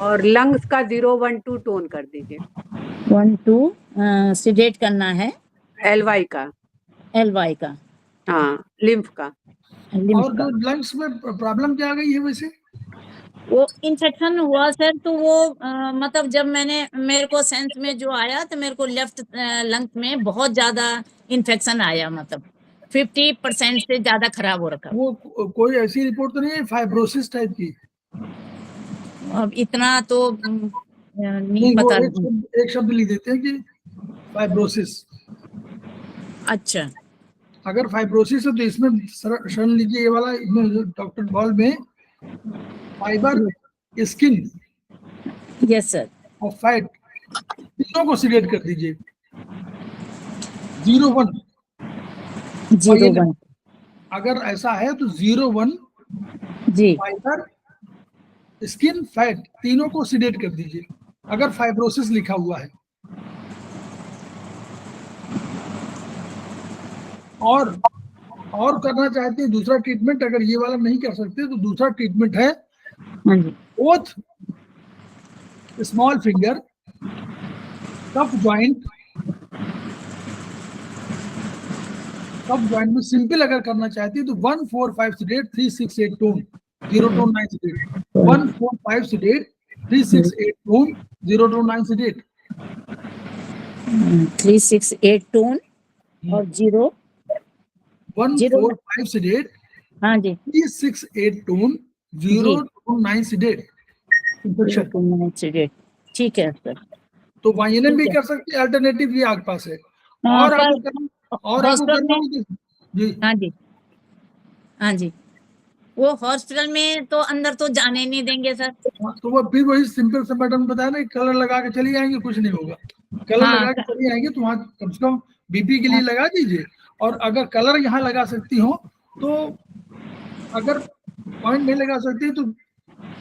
और लंग्स का 012 टोन कर दीजिए। 1-2 सीडेट करना है, LY का, LY का, हाँ लिम्फ का। और जो लंग्स में प्रॉब्लम क्या आ गई है वैसे? वो इन्फेक्शन हुआ सर, तो वो मतलब जब मेरे को सेंस में जो आया तो मेरे को लेफ्ट लंग्स में बहुत ज्यादा इन्फेक्शन आया, मतलब 50% से ज्यादा खराब हो रखा। वो कोई ऐसी रिपोर्ट तो नहीं है फाइब्रोसिस टाइप की? अब इतना तो नहीं वो पता। एक शब्द लिख देते हैं कि फाइब्रोसिस। अच्छा, अगर फाइब्रोसिस है तो इसमें शरण लीजिए, ये वाला इसमें डॉक्टर बॉल में फाइबर, स्किन, यस सर, और फैट तीनों को सिलेक्ट कर दीजिए 0-1। अगर ऐसा है तो 0-1 जी, फाइबर, स्किन, फैट तीनों को सिलेक्ट कर दीजिए अगर फाइब्रोसिस लिखा हुआ है। और करना चाहते हैं दूसरा ट्रीटमेंट, अगर ये वाला नहीं कर सकते तो दूसरा ट्रीटमेंट है both small finger cup joint में सिंपल अगर करना चाहती है तो 1 4 5 sedate 3 6 8 tone 0 tone 9 sedate 1 4 5 sedate 3 6 8 tone 0 tone 9 sedate 3 6 8 tone और 0 1 4 5 sedate हाँ जी 3 6 8 टोन 0 टोन 9 sedate sedate ठीक है सर। तो वाइनम भी कर सकते हैं, अल्टरनेटिव भी आपके पास है। और आपको करना हो तो जी हाँ जी हाँ जी, वो हॉस्पिटल में तो अंदर तो जाने नहीं देंगे सर। तो वो फिर वही सिंपल सा मैडम बताया ना, कलर लगा के चली आएंगे, कुछ नहीं होगा। कलर हाँ, लगा के चली आएंगे तो वहाँ कम से कम बीपी के लिए लगा दीजिए। और अगर कलर यहाँ लगा सकती हो तो, अगर पॉइंट नहीं लगा सकती तो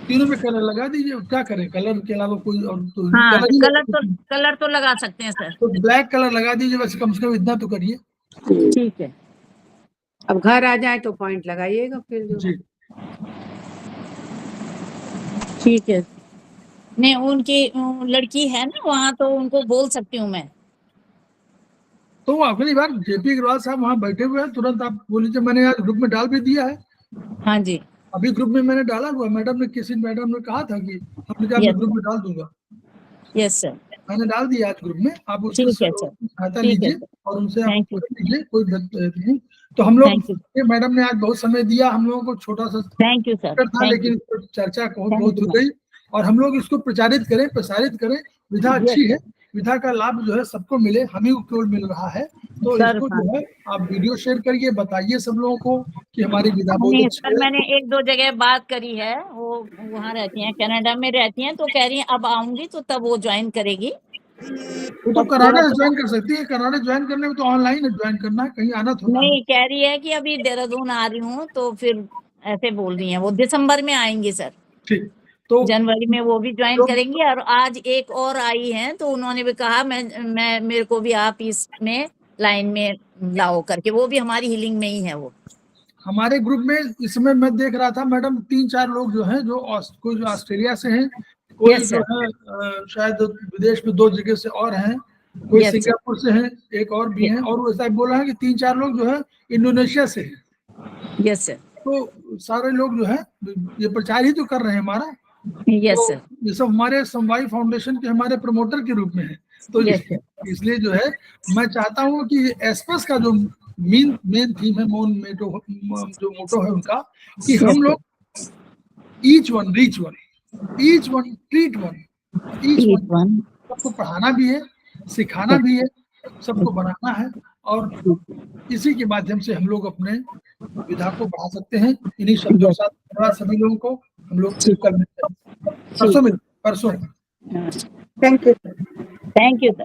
तीनों में कलर लगा दीजिए। क्या करें, कलर के अलावा कोई और तो हाँ, कलर कलर तो लगा सकते हैं सर। तो ब्लैक कलर लगा दीजिए, बस कम से कम इतना तो करिए। ठीक है, अब घर आ जाए तो पॉइंट लगाइएगा फिर जो। जी ठीक है। नहीं, उनकी लड़की है ना वहाँ, तो उनको बोल सकती हूँ मैं। तो अगली बार जेपी अग्रवाल साहब वहाँ बैठे हुए हैं, तुरंत आप बोल लीजिए। मैंने आज ग्रुप में डाल भी दिया है। हाँ जी, अभी ग्रुप में मैंने डाला हुआ। मैडम ने कहा था कि हमने कहा मैं ग्रुप में डाल दूंगा। यस सर, मैंने डाल दिया आज ग्रुप में। आप उससे ठीक है सर, सहायता ठीक है लीजिए सर। और उनसे आप थैंक यू, पूछ लीजिए, कोई नहीं। तो हम लोग, थैंक यू, मैडम ने आज बहुत समय दिया हम लोगों को, छोटा सा थैंक यू सर, था थैंक लेकिन यू, इस पर चर्चा बहुत थैंक हो यू गई। और हम लोग इसको प्रसारित करें। विधा अच्छी है, विधा का लाभ जो है सबको मिले, हमें केवल मिल रहा है। तो सर। इसको हाँ, जो है आप वीडियो शेयर करिए, बताइए सब लोगों को कि हमारी विधा बहुत नहीं अच्छी सर, है। मैंने 1-2 जगह बात करी है। वो वहाँ रहती हैं, कनाडा में रहती हैं, तो कह रही हैं अब आऊंगी तो तब वो ज्वाइन करेगी। वो तो कनाडा से ज्वाइन कर सकती है। कनाडा ज्वाइन करने में तो ऑनलाइन है ज्वाइन करना है, कहीं आना थोड़ा। नहीं, कह रही है कि अभी देहरादून आ रही हूँ, तो फिर ऐसे बोल रही हैं। वो दिसंबर में आएंगी सर, ठीक, तो जनवरी में वो भी ज्वाइन करेंगी। और आज एक और आई हैं, तो उन्होंने भी कहा मैं मेरे को भी आप इसमें लाइन में लाओ करके। वो भी हमारी हीलिंग में ही है वो। हमारे ग्रुप में इस समय मैं देख रहा था मैडम, 3-4 लोग जो हैं, कोई जो ऑस्ट्रेलिया से हैं, कोई Yes, जो sir. है शायद विदेश में 2 जगह से और हैं, कोई Yes, sir. सिंगापुर से हैं, एक और भी हैं, और वैसा बोला है कि 3-4 लोग जो है इंडोनेशिया से हैं। यस सर, तो सारे लोग जो है ये प्रचार ही तो कर रहे हैं हमारा। यस तो सर, ये सब हमारे समवाई फाउंडेशन के हमारे प्रमोटर के रूप में है। तो Yes, sir. इसलिए जो है मैं चाहता हूँ कि एस्पस का जो मेन थीम है, जो मोटो है उनका, कि हम लोग each one reach one, each one treat one, each one, सबको पढ़ाना भी है, सिखाना भी है, सबको बनाना है। और इसी के माध्यम से हम लोग अपने विधा को बढ़ा सकते हैं। इन्हीं शब्दों के साथ सभी लोगों को हम लोग कल मिलते हैं, परसों। Thank you. Thank you sir.